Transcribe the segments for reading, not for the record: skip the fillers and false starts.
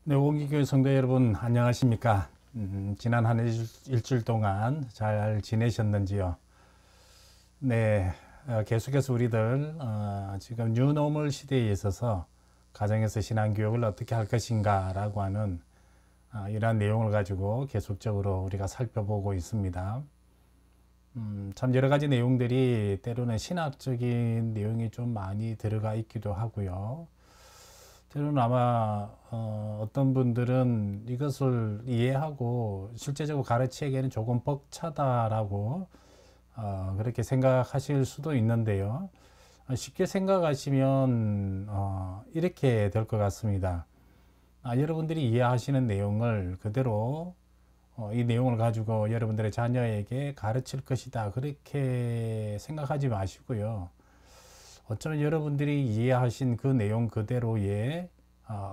네, 오기교회 성도 여러분 안녕하십니까? 지난 한 일주일 동안 잘 지내셨는지요? 네, 계속해서 우리들 지금 뉴노멀 시대에 있어서 가정에서 신앙교육을 어떻게 할 것인가라고 하는 이러한 내용을 가지고 계속적으로 우리가 살펴보고 있습니다. 참 여러 가지 내용들이 때로는 신학적인 내용이 좀 많이 들어가 있기도 하고요. 때로는 아마 어떤 분들은 이것을 이해하고 실제적으로 가르치기에는 조금 벅차다라고 그렇게 생각하실 수도 있는데요. 쉽게 생각하시면 이렇게 될 것 같습니다. 여러분들이 이해하시는 내용을 그대로 이 내용을 가지고 여러분들의 자녀에게 가르칠 것이다. 그렇게 생각하지 마시고요. 어쩌면 여러분들이 이해하신 그 내용 그대로의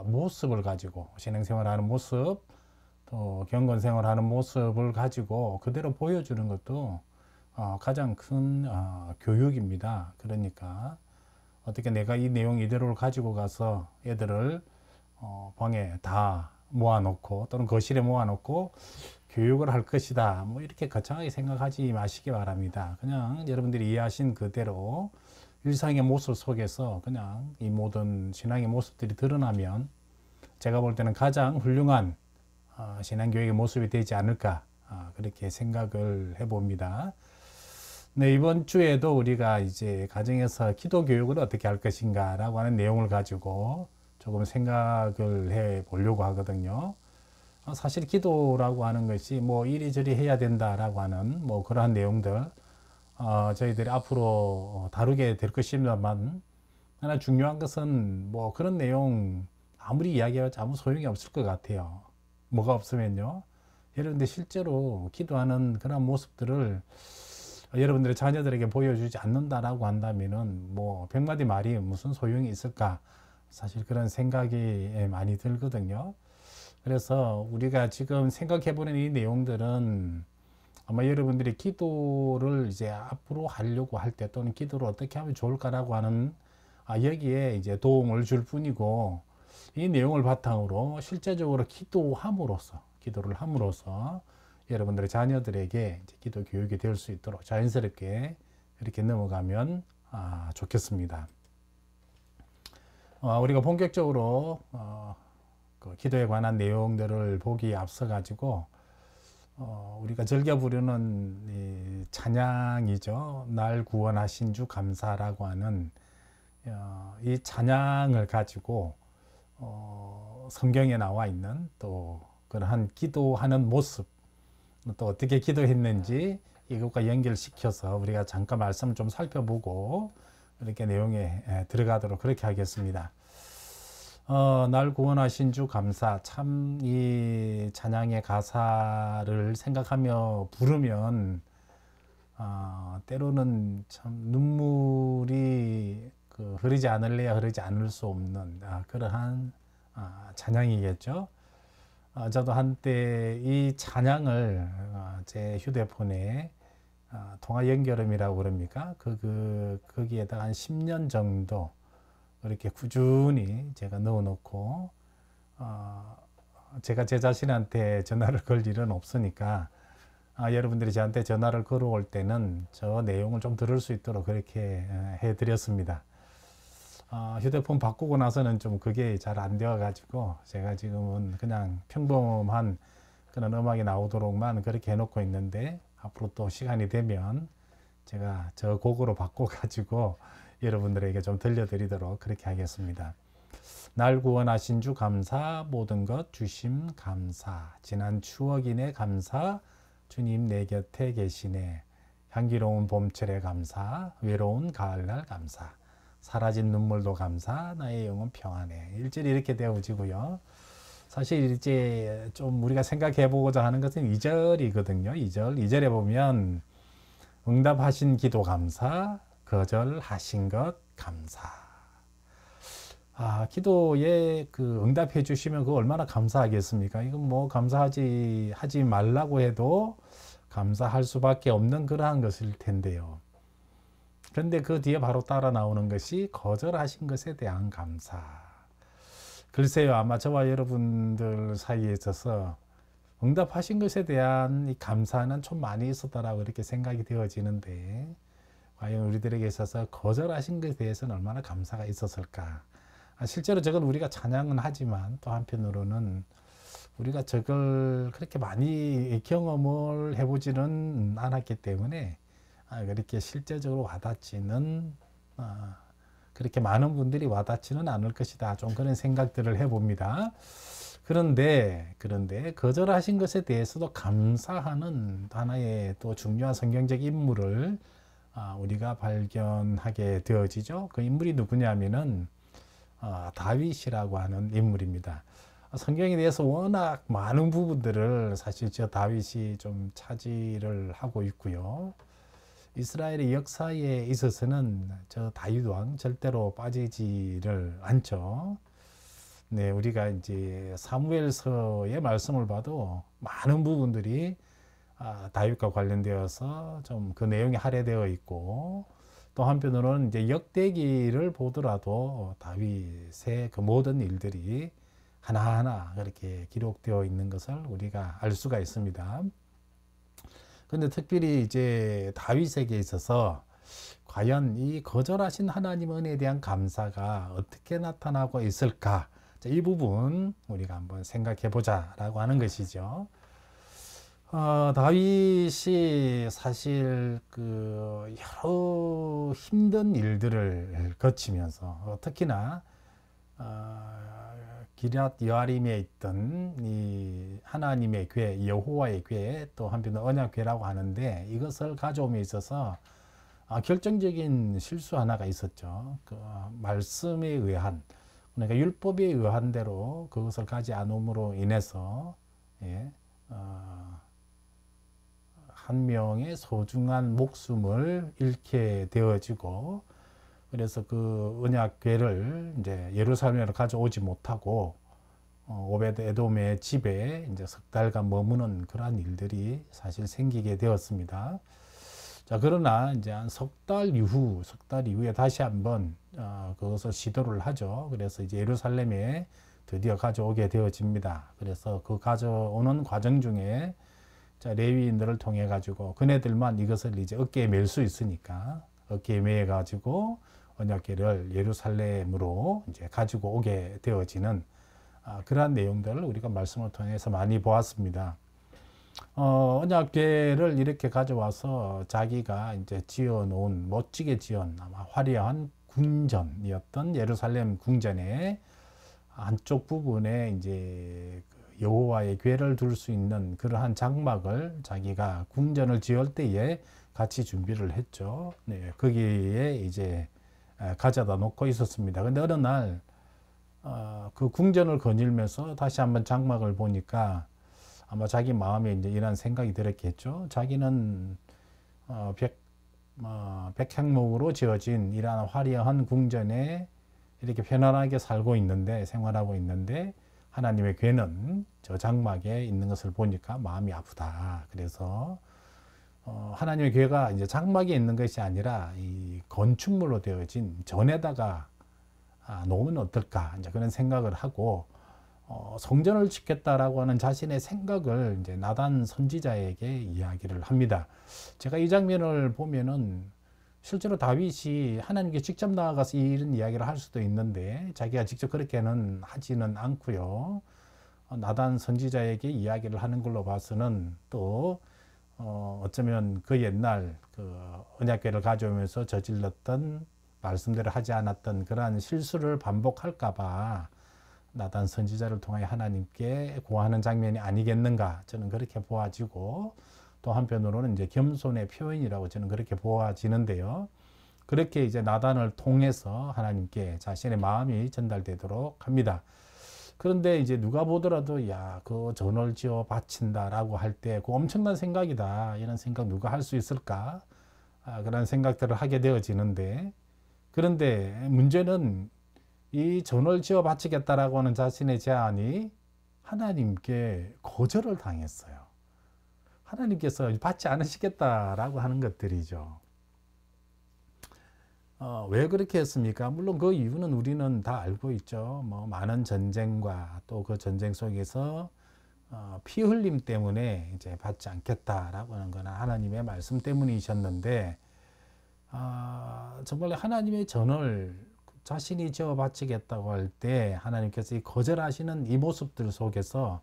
모습을 가지고 신앙생활하는 모습, 또 경건생활하는 모습을 가지고 그대로 보여주는 것도 가장 큰 교육입니다. 그러니까 어떻게 내가 이 내용 이대로를 가지고 가서 애들을 방에 다 모아놓고 또는 거실에 모아놓고 교육을 할 것이다. 뭐 이렇게 거창하게 생각하지 마시기 바랍니다. 그냥 여러분들이 이해하신 그대로 일상의 모습 속에서 그냥 이 모든 신앙의 모습들이 드러나면 제가 볼 때는 가장 훌륭한 신앙교육의 모습이 되지 않을까 그렇게 생각을 해봅니다. 네, 이번 주에도 우리가 이제 가정에서 기도 교육을 어떻게 할 것인가라고 하는 내용을 가지고 조금 생각을 해 보려고 하거든요. 사실 기도라고 하는 것이 뭐 이리저리 해야 된다라고 하는 뭐 그러한 내용들 저희들이 앞으로 다루게 될 것입니다만 하나 중요한 것은 뭐 그런 내용 아무리 이야기해봤자 아무 소용이 없을 것 같아요. 뭐가 없으면요. 여러분들 실제로 기도하는 그런 모습들을 여러분들의 자녀들에게 보여주지 않는다라고 한다면은 뭐 백마디 말이 무슨 소용이 있을까? 사실 그런 생각이 많이 들거든요. 그래서 우리가 지금 생각해보는 이 내용들은 아마 여러분들이 기도를 이제 앞으로 하려고 할 때 또는 기도를 어떻게 하면 좋을까라고 하는 여기에 이제 도움을 줄 뿐이고 이 내용을 바탕으로 실제적으로 기도를 함으로써 여러분들의 자녀들에게 이제 기도 교육이 될 수 있도록 자연스럽게 이렇게 넘어가면 좋겠습니다. 우리가 본격적으로 그 기도에 관한 내용들을 보기 앞서 가지고 우리가 즐겨 부르는 이 찬양이죠. 날 구원하신 주 감사라고 하는 이 찬양을 가지고 성경에 나와 있는 또 그러한 기도하는 모습, 또 어떻게 기도했는지 이것과 연결시켜서 우리가 잠깐 말씀 좀 살펴보고 이렇게 내용에 들어가도록 그렇게 하겠습니다. 날 구원하신 주 감사. 참 이 찬양의 가사를 생각하며 부르면 때로는 참 눈물이 흐르지 않을래야 흐르지 않을 수 없는 그러한 찬양이겠죠. 저도 한때 이 찬양을 제 휴대폰에 통화 연결음이라고 그럽니까? 거기에다가 한 10년 정도 이렇게 꾸준히 제가 넣어놓고 제가 제 자신한테 전화를 걸 일은 없으니까 여러분들이 저한테 전화를 걸어올 때는 저 내용을 좀 들을 수 있도록 그렇게 해드렸습니다. 휴대폰 바꾸고 나서는 좀 그게 잘 안 되어 가지고 제가 지금은 그냥 평범한 그런 음악이 나오도록만 그렇게 해놓고 있는데 앞으로 또 시간이 되면 제가 저 곡으로 바꿔 가지고 여러분들에게 좀 들려드리도록 그렇게 하겠습니다. 날 구원하신 주 감사, 모든 것 주심 감사, 지난 추억이네 감사, 주님 내 곁에 계시네, 향기로운 봄철에 감사, 외로운 가을날 감사, 사라진 눈물도 감사, 나의 영혼 평안해. 1절이 이렇게 되어지고요. 사실 이제 좀 우리가 생각해 보고자 하는 것은 2절이거든요. 2절에 보면 응답하신 기도 감사, 거절하신 것 감사. 기도에 응답해 주시면 그거 얼마나 감사하겠습니까? 이건 뭐 하지 말라고 해도 감사할 수밖에 없는 그러한 것일 텐데요. 그런데 그 뒤에 바로 따라 나오는 것이 거절하신 것에 대한 감사. 글쎄요, 아마 저와 여러분들 사이에 있어서 응답하신 것에 대한 이 감사는 좀 많이 있었다라고 이렇게 생각이 되어지는데, 과연 우리들에게 있어서 거절하신 것에 대해서는 얼마나 감사가 있었을까? 실제로 저건 우리가 찬양은 하지만 또 한편으로는 우리가 저걸 그렇게 많이 경험을 해보지는 않았기 때문에 그렇게 실제적으로 와닿지는 그렇게 많은 분들이 와닿지는 않을 것이다. 좀 그런 생각들을 해봅니다. 그런데 거절하신 것에 대해서도 감사하는 하나의 또 중요한 성경적 인물을 우리가 발견하게 되어지죠. 그 인물이 누구냐면은 다윗이라고 하는 인물입니다. 성경에 대해서 워낙 많은 부분들을 사실 저 다윗이 좀 차지를 하고 있고요. 이스라엘의 역사에 있어서는 저 다윗 왕 절대로 빠지지를 않죠. 네, 우리가 이제 사무엘서의 말씀을 봐도 많은 부분들이 다윗과 관련되어서 좀 그 내용이 할애되어 있고, 또 한편으로는 이제 역대기를 보더라도 다윗의 그 모든 일들이 하나하나 그렇게 기록되어 있는 것을 우리가 알 수가 있습니다. 근데 특별히 이제 다윗에게 있어서 과연 이 거절하신 하나님 은혜에 대한 감사가 어떻게 나타나고 있을까? 이 부분 우리가 한번 생각해 보자라고 하는 것이죠. 다윗이 사실 그 여러 힘든 일들을 거치면서 특히나 기럇 여아림에 있던 이 하나님의 궤, 여호와의 궤, 또 한편으로 언약궤라고 하는데, 이것을 가져옴에 있어서 결정적인 실수 하나가 있었죠. 그 말씀에 의한, 그러니까 율법에 의한 대로 그것을 가지 않음으로 인해서 한 명의 소중한 목숨을 잃게 되어지고, 그래서 그 언약궤를 이제 예루살렘으로 가져오지 못하고 오베드 에돔의 집에 이제 석 달간 머무는 그러한 일들이 사실 생기게 되었습니다. 자, 그러나 이제 한 석 달 이후에 다시 한번 그것을 시도를 하죠. 그래서 이제 예루살렘에 드디어 가져오게 되어집니다. 그래서 그 가져오는 과정 중에 자, 레위인들을 통해 가지고 그네들만 이것을 이제 어깨에 맬 수 있으니까 어깨에 매 가지고 언약궤를 예루살렘으로 이제 가지고 오게 되어지는 그러한 내용들을 우리가 말씀을 통해서 많이 보았습니다. 언약궤를 이렇게 가져와서 자기가 이제 지어놓은 멋지게 지은 아마 화려한 궁전이었던 예루살렘 궁전의 한쪽 부분에 이제 여호와의 궤를 둘 수 있는 그러한 장막을 자기가 궁전을 지을 때에 같이 준비를 했죠. 네, 거기에 이제 가져다 놓고 있었습니다. 근데 어느 날 그 궁전을 거닐면서 다시 한번 장막을 보니까 아마 자기 마음에 이제 이런 생각이 들었겠죠. 자기는 백향목으로 지어진 이러한 화려한 궁전에 이렇게 편안하게 살고 있는데, 생활하고 있는데, 하나님의 궤는 저 장막에 있는 것을 보니까 마음이 아프다. 그래서 하나님의 궤가 이제 장막에 있는 것이 아니라 이 건축물로 되어진 전에다가 놓으면 어떨까, 이제 그런 생각을 하고 성전을 짓겠다라고 하는 자신의 생각을 이제 나단 선지자에게 이야기를 합니다. 제가 이 장면을 보면은 실제로 다윗이 하나님께 직접 나아가서 이런 이야기를 할 수도 있는데 자기가 직접 그렇게는 하지는 않고요. 나단 선지자에게 이야기를 하는 걸로 봐서는 또 어쩌면 그 옛날 그 언약궤를 가져오면서 저질렀던 말씀대로 하지 않았던 그러한 실수를 반복할까봐 나단 선지자를 통하여 하나님께 구하는 장면이 아니겠는가, 저는 그렇게 보아지고, 또 한편으로는 이제 겸손의 표현이라고 저는 그렇게 보아지는데요. 그렇게 이제 나단을 통해서 하나님께 자신의 마음이 전달되도록 합니다. 그런데 이제 누가 보더라도 야, 그 전을 지어 바친다라고 할 때 그 엄청난 생각이다, 이런 생각 누가 할 수 있을까? 그런 생각들을 하게 되어지는데, 그런데 문제는 이 전을 지어 바치겠다라고 하는 자신의 제안이 하나님께 거절을 당했어요. 하나님께서 받지 않으시겠다라고 하는 것들이죠. 왜 그렇게 했습니까? 물론 그 이유는 우리는 다 알고 있죠. 뭐 많은 전쟁과 또 그 전쟁 속에서 피 흘림 때문에 이제 받지 않겠다라고 하는 거나 하나님의 말씀 때문이셨는데, 정말 하나님의 전을 자신이 지어 바치겠다고 할 때 하나님께서 이 거절하시는 이 모습들 속에서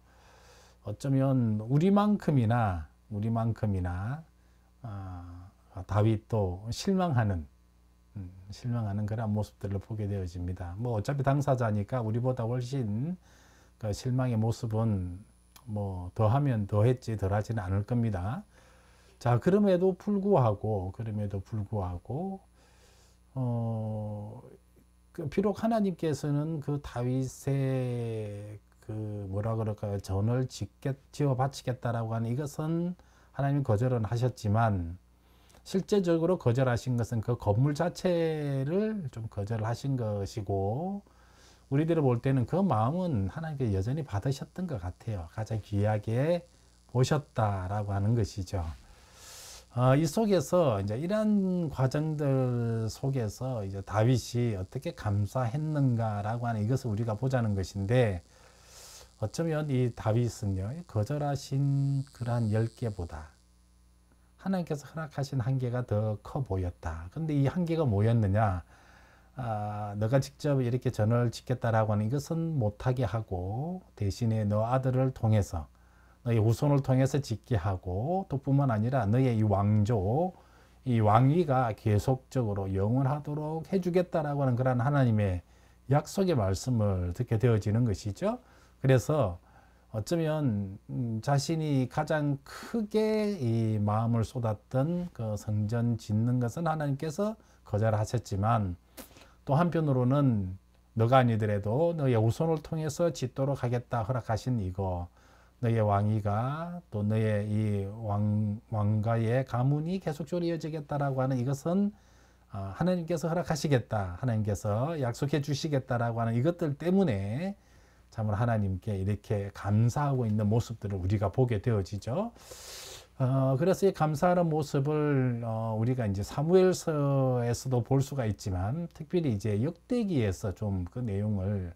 어쩌면 우리만큼이나 다윗도 실망하는 그런 모습들을 보게 되어집니다. 뭐 어차피 당사자니까 우리보다 훨씬 그 실망의 모습은 뭐 더하면 더했지 덜하지는 않을 겁니다. 자, 그럼에도 불구하고 비록 하나님께서는 그 다윗의 그 뭐라 그럴까요? 전을 지어 바치겠다라고 하는 이것은 하나님 거절은 하셨지만, 실제적으로 거절하신 것은 그 건물 자체를 좀 거절하신 것이고, 우리들이 볼 때는 그 마음은 하나님께 여전히 받으셨던 것 같아요. 가장 귀하게 보셨다라고 하는 것이죠. 이 속에서 이제 이러한 과정들 속에서 이제 다윗이 어떻게 감사했는가라고 하는 이것을 우리가 보자는 것인데, 어쩌면 이 다윗은요, 거절하신 그러한 10개보다 하나님께서 허락하신 한계가 더 커 보였다. 근데 이 한계가 뭐였느냐? 너가 직접 이렇게 전을 짓겠다라고 하는 이것은 못하게 하고, 대신에 너 아들을 통해서, 너의 후손을 통해서 짓게 하고, 또 뿐만 아니라 너의 이 왕위가 계속적으로 영원하도록 해주겠다라고 하는 그런 하나님의 약속의 말씀을 듣게 되어지는 것이죠. 그래서 어쩌면 자신이 가장 크게 이 마음을 쏟았던 그 성전 짓는 것은 하나님께서 거절하셨지만, 또 한편으로는 너가 아니더라도 너의 후손을 통해서 짓도록 하겠다 허락하신 이거, 너의 왕위가 또 너의 이 왕가의 가문이 계속적으로 이어지겠다라고 하는 이것은 하나님께서 허락하시겠다, 하나님께서 약속해 주시겠다라고 하는 이것들 때문에 참으로 하나님께 이렇게 감사하고 있는 모습들을 우리가 보게 되어지죠. 그래서 이 감사하는 모습을 우리가 이제 사무엘서에서도 볼 수가 있지만, 특별히 이제 역대기에서 좀 그 내용을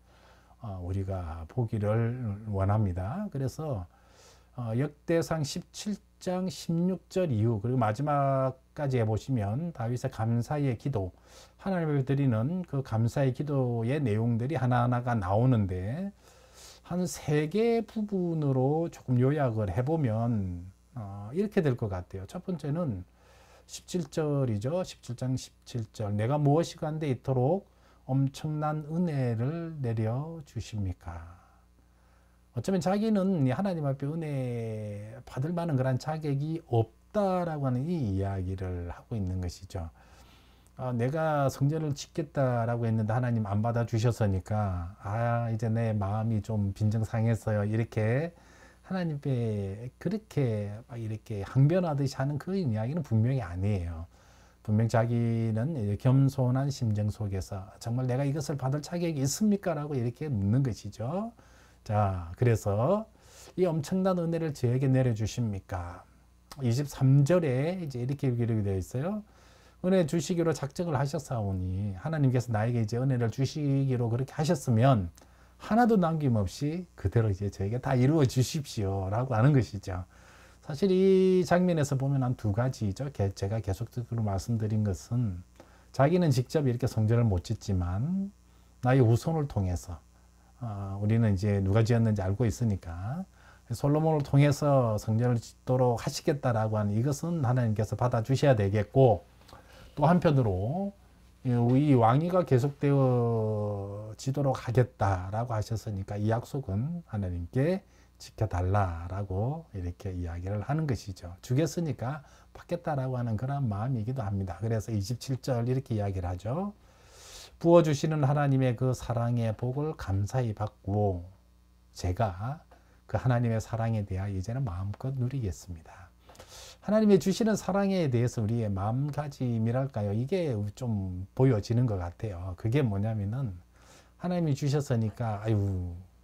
우리가 보기를 원합니다. 그래서 역대상 17장 16절 이후 그리고 마지막까지 해보시면 다윗의 감사의 기도, 하나님께 드리는 그 감사의 기도의 내용들이 하나하나가 나오는데, 한 3개 부분으로 조금 요약을 해보면 이렇게 될 것 같아요. 첫 번째는 17절이죠. 17장 17절. 내가 무엇이 간데 이토록 엄청난 은혜를 내려 주십니까? 어쩌면 자기는 하나님 앞에 은혜 받을 만한 그런 자격이 없다라고 하는 이 이야기를 하고 있는 것이죠. 내가 성전을 짓겠다라고 했는데 하나님 안 받아주셨으니까 이제 내 마음이 좀 빈정상했어요. 이렇게 하나님께 그렇게 막 이렇게 항변하듯이 하는 그 이야기는 분명히 아니에요. 분명 자기는 겸손한 심정 속에서 정말 내가 이것을 받을 자격이 있습니까? 라고 이렇게 묻는 것이죠. 자, 그래서 이 엄청난 은혜를 저에게 내려주십니까? 23절에 이제 이렇게 기록이 되어 있어요. 은혜 주시기로 작정을 하셨사오니, 하나님께서 나에게 이제 은혜를 주시기로 그렇게 하셨으면 하나도 남김없이 그대로 이제 저에게 다 이루어 주십시오 라고 하는 것이죠. 사실 이 장면에서 보면 한 2가지죠. 제가 계속적으로 말씀드린 것은, 자기는 직접 이렇게 성전을 못 짓지만 나의 후손을 통해서, 우리는 이제 누가 지었는지 알고 있으니까 솔로몬을 통해서 성전을 짓도록 하시겠다라고 하는 이것은 하나님께서 받아주셔야 되겠고, 또 한편으로 이 왕위가 계속되어지도록 하겠다라고 하셨으니까 이 약속은 하나님께 지켜달라라고 이렇게 이야기를 하는 것이죠. 주겠으니까 받겠다라고 하는 그런 마음이기도 합니다. 그래서 27절 이렇게 이야기를 하죠. 부어주시는 하나님의 그 사랑의 복을 감사히 받고 제가 그 하나님의 사랑에 대하여 이제는 마음껏 누리겠습니다. 하나님의 주시는 사랑에 대해서 우리의 마음가짐이랄까요? 이게 좀 보여지는 것 같아요. 그게 뭐냐면은 하나님이 주셨으니까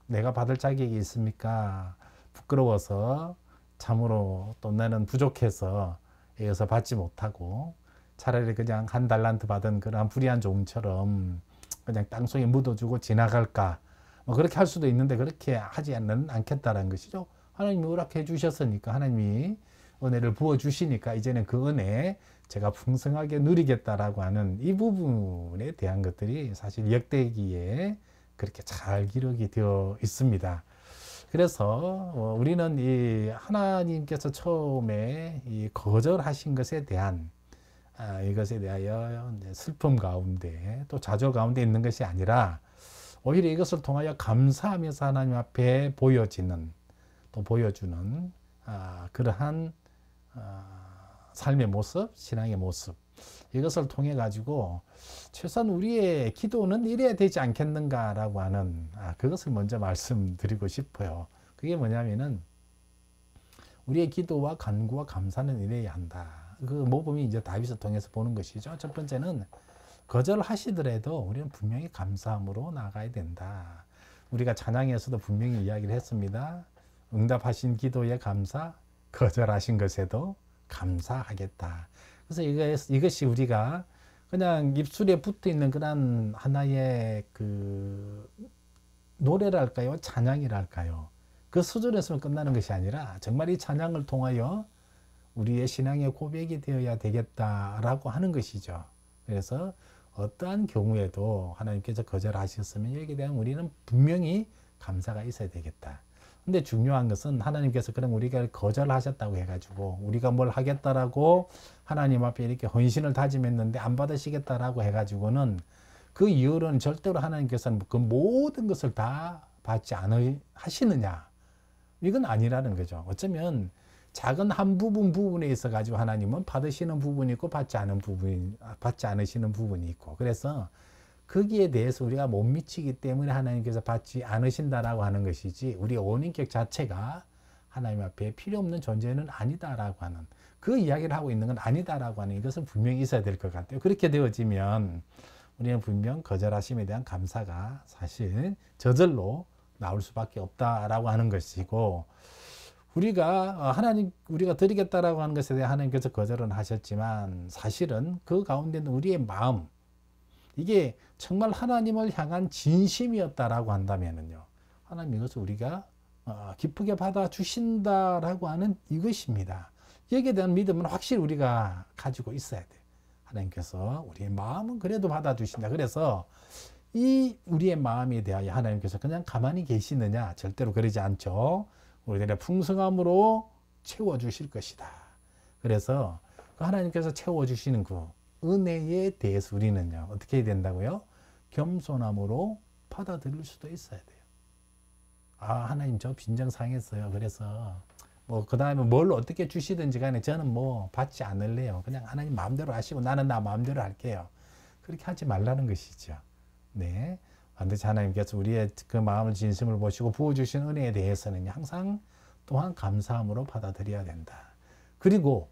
내가 받을 자격이 있습니까? 부끄러워서 참으로 또 나는 부족해서 이어서 받지 못하고, 차라리 그냥 한 달란트 받은 그런 불의한 종처럼 그냥 땅속에 묻어주고 지나갈까? 뭐 그렇게 할 수도 있는데 그렇게 하지 않겠다라는 것이죠. 하나님이 허락해 주셨으니까, 하나님이 은혜를 부어 주시니까 이제는 그 은혜 제가 풍성하게 누리겠다라고 하는 이 부분에 대한 것들이 사실 역대기에 그렇게 잘 기록이 되어 있습니다. 그래서 우리는 이 하나님께서 처음에 이 거절하신 것에 대한 이것에 대하여 슬픔 가운데 또 좌절 가운데 있는 것이 아니라 오히려 이것을 통하여 감사하면서 하나님 앞에 보여지는 또 보여주는 그러한 삶의 모습, 신앙의 모습, 이것을 통해 가지고 최소한 우리의 기도는 이래야 되지 않겠는가라고 하는 그것을 먼저 말씀드리고 싶어요. 그게 뭐냐면은 우리의 기도와 간구와 감사는 이래야 한다. 그 모범이 이제 다윗을 통해서 보는 것이죠. 첫 번째는 거절하시더라도 우리는 분명히 감사함으로 나가야 된다. 우리가 찬양에서도 분명히 이야기를 했습니다. 응답하신 기도에 감사, 거절하신 것에도 감사하겠다. 그래서 이것이 우리가 그냥 입술에 붙어 있는 그런 하나의 그 노래랄까요? 찬양이랄까요? 그 수준에서만 끝나는 것이 아니라 정말 이 찬양을 통하여 우리의 신앙의 고백이 되어야 되겠다라고 하는 것이죠. 그래서 어떠한 경우에도 하나님께서 거절하셨으면 여기에 대한 우리는 분명히 감사가 있어야 되겠다. 근데 중요한 것은 하나님께서 그럼 우리가 거절하셨다고 해가지고 우리가 뭘 하겠다라고 하나님 앞에 이렇게 헌신을 다짐했는데 안 받으시겠다라고 해가지고는 그 이유는 절대로 하나님께서는 그 모든 것을 다 받지 않으시느냐, 이건 아니라는 거죠. 어쩌면 작은 한 부분에 있어 가지고 하나님은 받으시는 부분이 있고 받지 않으시는 부분이 있고, 그래서 거기에 대해서 우리가 못 미치기 때문에 하나님께서 받지 않으신다라고 하는 것이지 우리의 원인격 자체가 하나님 앞에 필요 없는 존재는 아니다라고 하는 그 이야기를 하고 있는 건 아니다라고 하는 이것은 분명히 있어야 될 것 같아요. 그렇게 되어지면 우리는 분명 거절하심에 대한 감사가 사실 저절로 나올 수밖에 없다라고 하는 것이고, 우리가 드리겠다라고 하는 것에 대해 하나님께서 거절은 하셨지만 사실은 그 가운데는 우리의 마음, 이게 정말 하나님을 향한 진심이었다라고 한다면은요, 하나님 이것을 우리가 기쁘게 받아주신다라고 하는 이것입니다. 여기에 대한 믿음은 확실히 우리가 가지고 있어야 돼요. 하나님께서 우리의 마음은 그래도 받아주신다. 그래서 이 우리의 마음에 대하여 하나님께서 그냥 가만히 계시느냐? 절대로 그러지 않죠. 우리들의 풍성함으로 채워주실 것이다. 그래서 그 하나님께서 채워주시는 그 은혜에 대해서 우리는요, 어떻게 해야 된다고요? 겸손함으로 받아들일 수도 있어야 돼요. 하나님 저 빈정 상했어요. 그래서 그 다음에 뭘 어떻게 주시든지 간에 저는 받지 않을래요. 그냥 하나님 마음대로 하시고 나는 나 마음대로 할게요. 그렇게 하지 말라는 것이죠. 네. 반드시 하나님께서 우리의 그 마음을 진심을 보시고 부어주신 은혜에 대해서는 항상 또한 감사함으로 받아들여야 된다. 그리고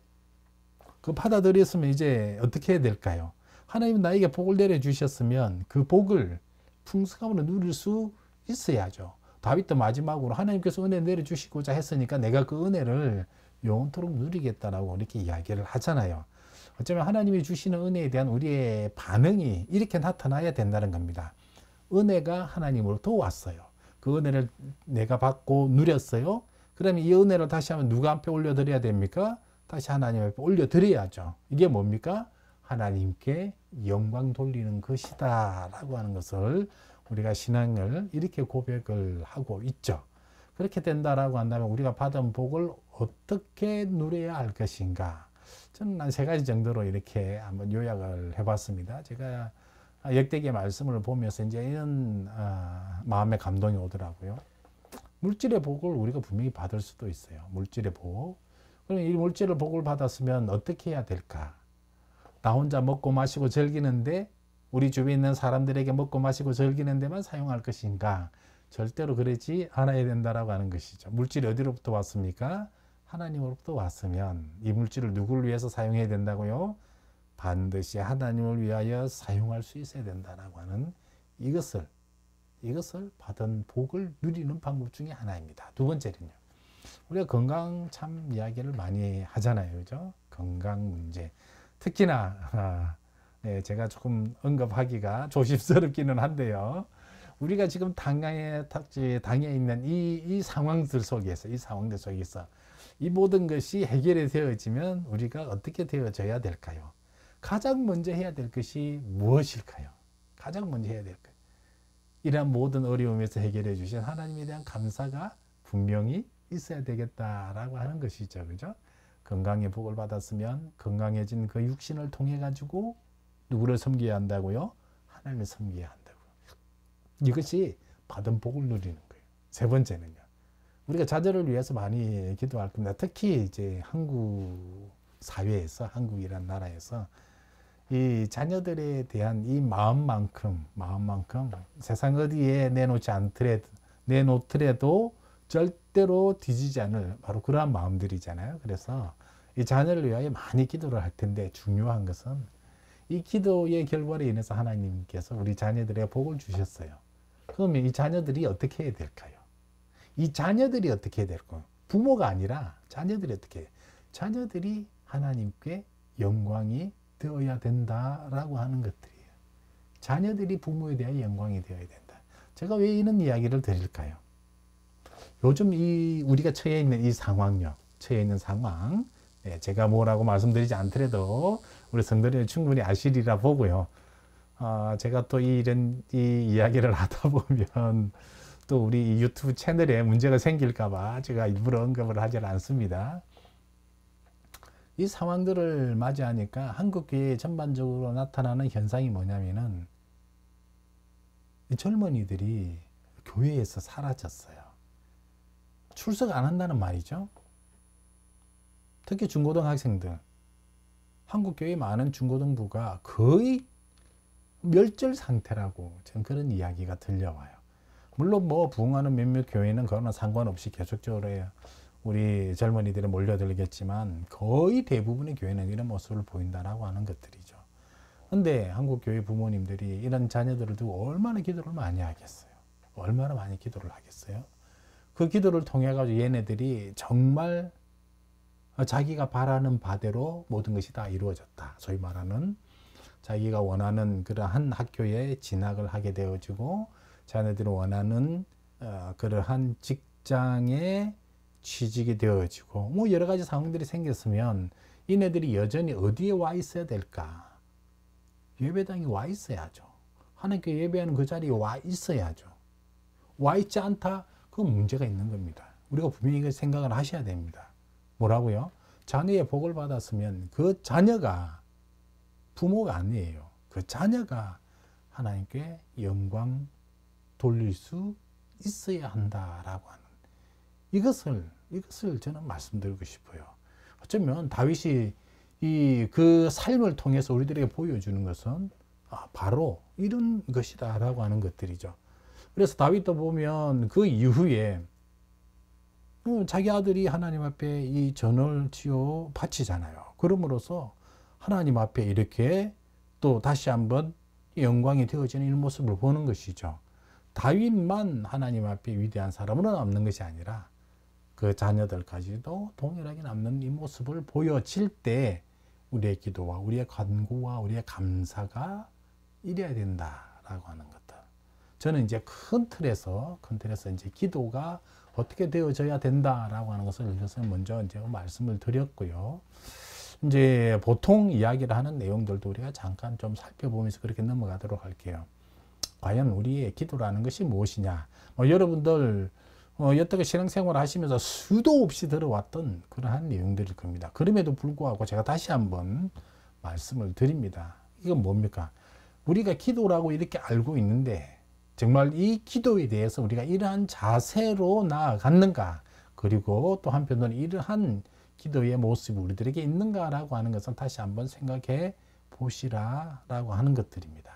그 받아들였으면 이제 어떻게 해야 될까요? 하나님 나에게 복을 내려주셨으면 그 복을 풍성함으로 누릴 수 있어야죠. 다윗도 마지막으로 하나님께서 은혜 내려주시고자 했으니까 내가 그 은혜를 영원토록 누리겠다라고 이렇게 이야기를 하잖아요. 어쩌면 하나님이 주시는 은혜에 대한 우리의 반응이 이렇게 나타나야 된다는 겁니다. 은혜가 하나님으로부터 왔어요. 그 은혜를 내가 받고 누렸어요. 그러면 이 은혜를 다시 한번 누가 앞에 올려드려야 됩니까? 다시 하나님 앞에 올려드려야죠. 이게 뭡니까? 하나님께 영광 돌리는 것이다 라고 하는 것을 우리가 신앙을 이렇게 고백을 하고 있죠. 그렇게 된다라고 한다면 우리가 받은 복을 어떻게 누려야 할 것인가? 저는 한 3가지 정도로 이렇게 한번 요약을 해봤습니다. 제가 역대기의 말씀을 보면서 이제 이런 마음의 감동이 오더라고요. 물질의 복을 우리가 분명히 받을 수도 있어요. 물질의 복. 그럼 이 물질의 복을 받았으면 어떻게 해야 될까? 나 혼자 먹고 마시고 즐기는데 우리 주변에 있는 사람들에게 먹고 마시고 즐기는 데만 사용할 것인가? 절대로 그러지 않아야 된다라고 하는 것이죠. 물질이 어디로부터 왔습니까? 하나님으로부터 왔으면 이 물질을 누구를 위해서 사용해야 된다고요? 반드시 하나님을 위하여 사용할 수 있어야 된다라고 하는 이것을 받은 복을 누리는 방법 중에 하나입니다. 두 번째는요, 우리가 건강 참 이야기를 많이 하잖아요. 그죠? 건강 문제. 특히나 네, 제가 조금 언급하기가 조심스럽기는 한데요. 우리가 지금 당에 있는 이 상황들 속에서 이 모든 것이 해결이 되어지면 우리가 어떻게 되어져야 될까요? 가장 먼저 해야 될 것이 무엇일까요? 가장 먼저 해야 될 것. 이러한 모든 어려움에서 해결해 주신 하나님에 대한 감사가 분명히 있어야 되겠다라고 하는 것이죠. 그죠? 건강의 복을 받았으면 건강해진 그 육신을 통해 가지고 누구를 섬겨야 한다고요? 하나님을 섬겨야 한다고요. 이것이 받은 복을 누리는 거예요. 세 번째는요. 우리가 자녀를 위해서 많이 기도할 겁니다. 특히 이제 한국 사회에서, 한국이라는 나라에서 이 자녀들에 대한 이 마음만큼 세상 어디에 내놓더라도 절대로 뒤지지 않을 바로 그러한 마음들이잖아요. 그래서 이 자녀를 위하여 많이 기도를 할 텐데 중요한 것은 이 기도의 결과로 인해서 하나님께서 우리 자녀들에게 복을 주셨어요. 그러면 이 자녀들이 어떻게 해야 될까요? 이 자녀들이 어떻게 해야 될까요? 부모가 아니라 자녀들이 어떻게 해요? 자녀들이 하나님께 영광이 되어야 된다라고 하는 것들이에요. 자녀들이 부모에 대한 영광이 되어야 된다. 제가 왜 이런 이야기를 드릴까요? 요즘 우리가 처해 있는 이 상황요. 처해 있는 상황. 네, 제가 뭐라고 말씀드리지 않더라도 우리 성도님은 충분히 아시리라 보고요. 제가 또 이 이야기를 하다 보면 또 우리 유튜브 채널에 문제가 생길까봐 제가 일부러 언급을 하지 않습니다. 이 상황들을 맞이하니까 한국교회에 전반적으로 나타나는 현상이 뭐냐면은 이 젊은이들이 교회에서 사라졌어요. 출석 안 한다는 말이죠. 특히 중고등학생들. 한국교회 많은 중고등부가 거의 멸절 상태라고 저는 그런 이야기가 들려와요. 물론 뭐 부흥하는 몇몇 교회는 그거는 상관없이 계속적으로 우리 젊은이들이 몰려들겠지만 거의 대부분의 교회는 이런 모습을 보인다라고 하는 것들이죠. 근데 한국 교회 부모님들이 이런 자녀들을 두고 얼마나 기도를 많이 하겠어요? 얼마나 많이 기도를 하겠어요? 그 기도를 통해 가지고 얘네들이 정말 자기가 바라는 바대로 모든 것이 다 이루어졌다. 소위 말하는 자기가 원하는 그러한 학교에 진학을 하게 되어지고 자녀들이 원하는 그러한 직장에 취직이 되어지고 뭐 여러 가지 상황들이 생겼으면 이네들이 여전히 어디에 와 있어야 될까? 예배당에 와 있어야죠. 하나님께 예배하는 그 자리에 와 있어야죠. 와 있지 않다? 그건 문제가 있는 겁니다. 우리가 분명히 생각을 하셔야 됩니다. 뭐라고요? 자녀의 복을 받았으면 그 자녀가 부모가 아니에요. 그 자녀가 하나님께 영광 돌릴 수 있어야 한다라고 하는 이것을 저는 말씀드리고 싶어요. 어쩌면 다윗이 그 삶을 통해서 우리들에게 보여주는 것은 바로 이런 것이다라고 하는 것들이죠. 그래서 다윗도 보면 그 이후에 자기 아들이 하나님 앞에 이 전을 지어 바치잖아요. 그럼으로써 하나님 앞에 이렇게 또 다시 한번 영광이 되어지는 이 모습을 보는 것이죠. 다윗만 하나님 앞에 위대한 사람으로 남는 것이 아니라 그 자녀들까지도 동일하게 남는 이 모습을 보여질 때 우리의 기도와 우리의 간구와 우리의 감사가 이래야 된다라고 하는 것들. 저는 이제 큰 틀에서 이제 기도가 어떻게 되어져야 된다라고 하는 것을 먼저 이제 말씀을 드렸고요. 이제 보통 이야기를 하는 내용들도 우리가 잠깐 좀 살펴보면서 그렇게 넘어가도록 할게요. 과연 우리의 기도라는 것이 무엇이냐? 여러분들 여태껏 신앙생활을 하시면서 수도 없이 들어왔던 그러한 내용들일 겁니다. 그럼에도 불구하고 제가 다시 한번 말씀을 드립니다. 이건 뭡니까? 우리가 기도라고 이렇게 알고 있는데 정말 이 기도에 대해서 우리가 이러한 자세로 나아갔는가? 그리고 또 한편으로는 이러한 기도의 모습이 우리들에게 있는가라고 하는 것을 다시 한번 생각해 보시라라고 하는 것들입니다.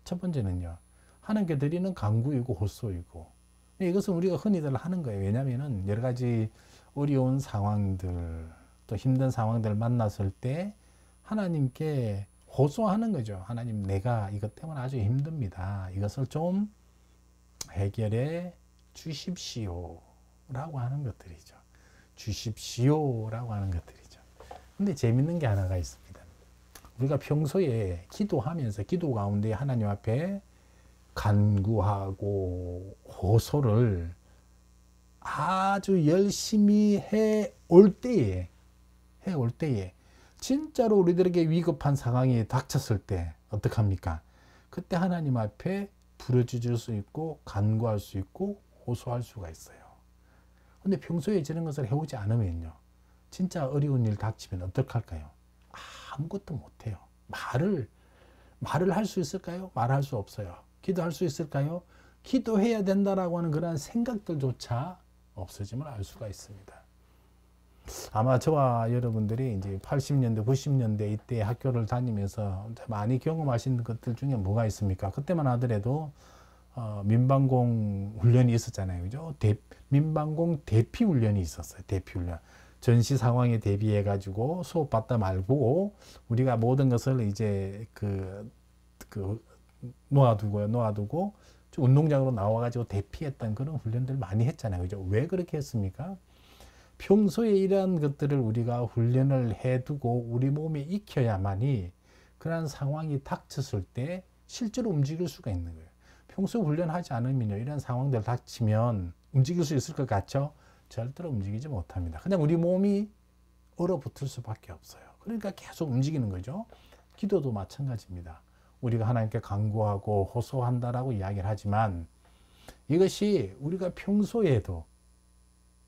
첫 번째는요. 하나님께 드리는 간구이고 호소이고 이것은 우리가 흔히들 하는 거예요. 왜냐하면 여러 가지 어려운 상황들 또 힘든 상황들을 만났을 때 하나님께 호소하는 거죠. 하나님 내가 이것 때문에 아주 힘듭니다. 이것을 좀 해결해 주십시오 라고 하는 것들이죠. 주십시오 라고 하는 것들이죠. 근데 재밌는 게 하나가 있습니다. 우리가 평소에 기도하면서 기도 가운데 하나님 앞에 간구하고 호소를 아주 열심히 해올 때에 진짜로 우리들에게 위급한 상황이 닥쳤을 때 어떡합니까? 그때 하나님 앞에 부르짖을 수 있고 간구할 수 있고 호소할 수가 있어요. 근데 평소에 저런 것을 해오지 않으면요, 진짜 어려운 일 닥치면 어떡할까요? 아무것도 못해요. 말을 할 수 있을까요? 말할 수 없어요. 기도할 수 있을까요? 기도해야 된다라고 하는 그러한 생각들조차 없어짐을 알 수가 있습니다. 아마 저와 여러분들이 이제 80년대, 90년대 이때 학교를 다니면서 많이 경험하신 것들 중에 뭐가 있습니까? 그때만 하더라도 민방공 훈련이 있었잖아요. 그죠? 민방공 대피 훈련이 있었어요. 대피 훈련. 전시 상황에 대비해 가지고 수업 받다 말고 우리가 모든 것을 이제 놓아두고 운동장으로 나와 가지고 대피했던 그런 훈련들 많이 했잖아요. 그죠? 왜 그렇게 했습니까? 평소에 이러한 것들을 우리가 훈련을 해두고 우리 몸에 익혀야만이 그러한 상황이 닥쳤을 때 실제로 움직일 수가 있는 거예요. 평소 훈련하지 않으면요, 이런 상황들 닥치면 움직일 수 있을 것 같죠? 절대로 움직이지 못합니다. 그냥 우리 몸이 얼어붙을 수밖에 없어요. 그러니까 계속 움직이는 거죠. 기도도 마찬가지입니다. 우리가 하나님께 간구하고 호소한다라고 이야기를 하지만 이것이 우리가 평소에도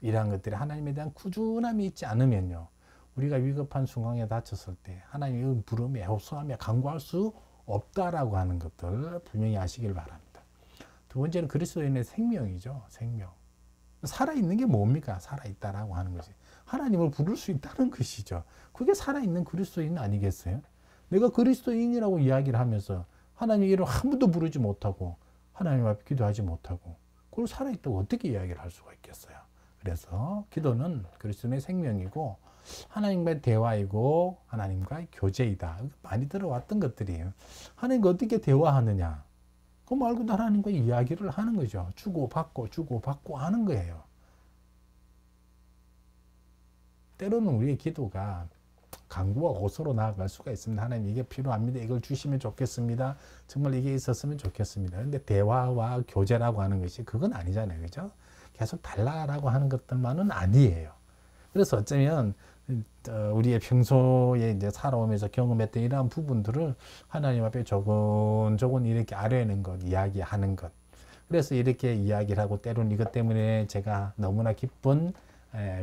이러한 것들이 하나님에 대한 꾸준함이 있지 않으면요, 우리가 위급한 상황에 닥쳤을 때 하나님의 부름에 호소하며 간구할 수 없다라고 하는 것들 분명히 아시길 바랍니다. 두 번째는 그리스도인의 생명이죠. 생명. 살아있는 게 뭡니까? 살아있다라고 하는 것이 하나님을 부를 수 있다는 것이죠. 그게 살아있는 그리스도인 아니겠어요? 내가 그리스도인이라고 이야기를 하면서 하나님 이름 한 번도 부르지 못하고 하나님 앞에 기도하지 못하고 그걸 살아있다고 어떻게 이야기를 할 수가 있겠어요? 그래서 기도는 그리스도인의 생명이고 하나님과의 대화이고 하나님과의 교제이다. 많이 들어왔던 것들이에요. 하나님과 어떻게 대화하느냐? 그 말 그대로 하나님과 이야기를 하는 거죠. 주고받고 하는 거예요. 때로는 우리의 기도가 간구와 호소로 나아갈 수가 있습니다. 하나님 이게 필요합니다. 이걸 주시면 좋겠습니다. 정말 이게 있었으면 좋겠습니다. 그런데 대화와 교제라고 하는 것이 그건 아니잖아요. 그죠? 계속 달라라고 하는 것들만은 아니에요. 그래서 어쩌면 우리의 평소에 이제 살아오면서 경험했던 이러한 부분들을 하나님 앞에 조곤조곤 이렇게 아뢰는 것, 이야기하는 것. 그래서 이렇게 이야기를 하고 때로는 이것 때문에 제가 너무나 기쁜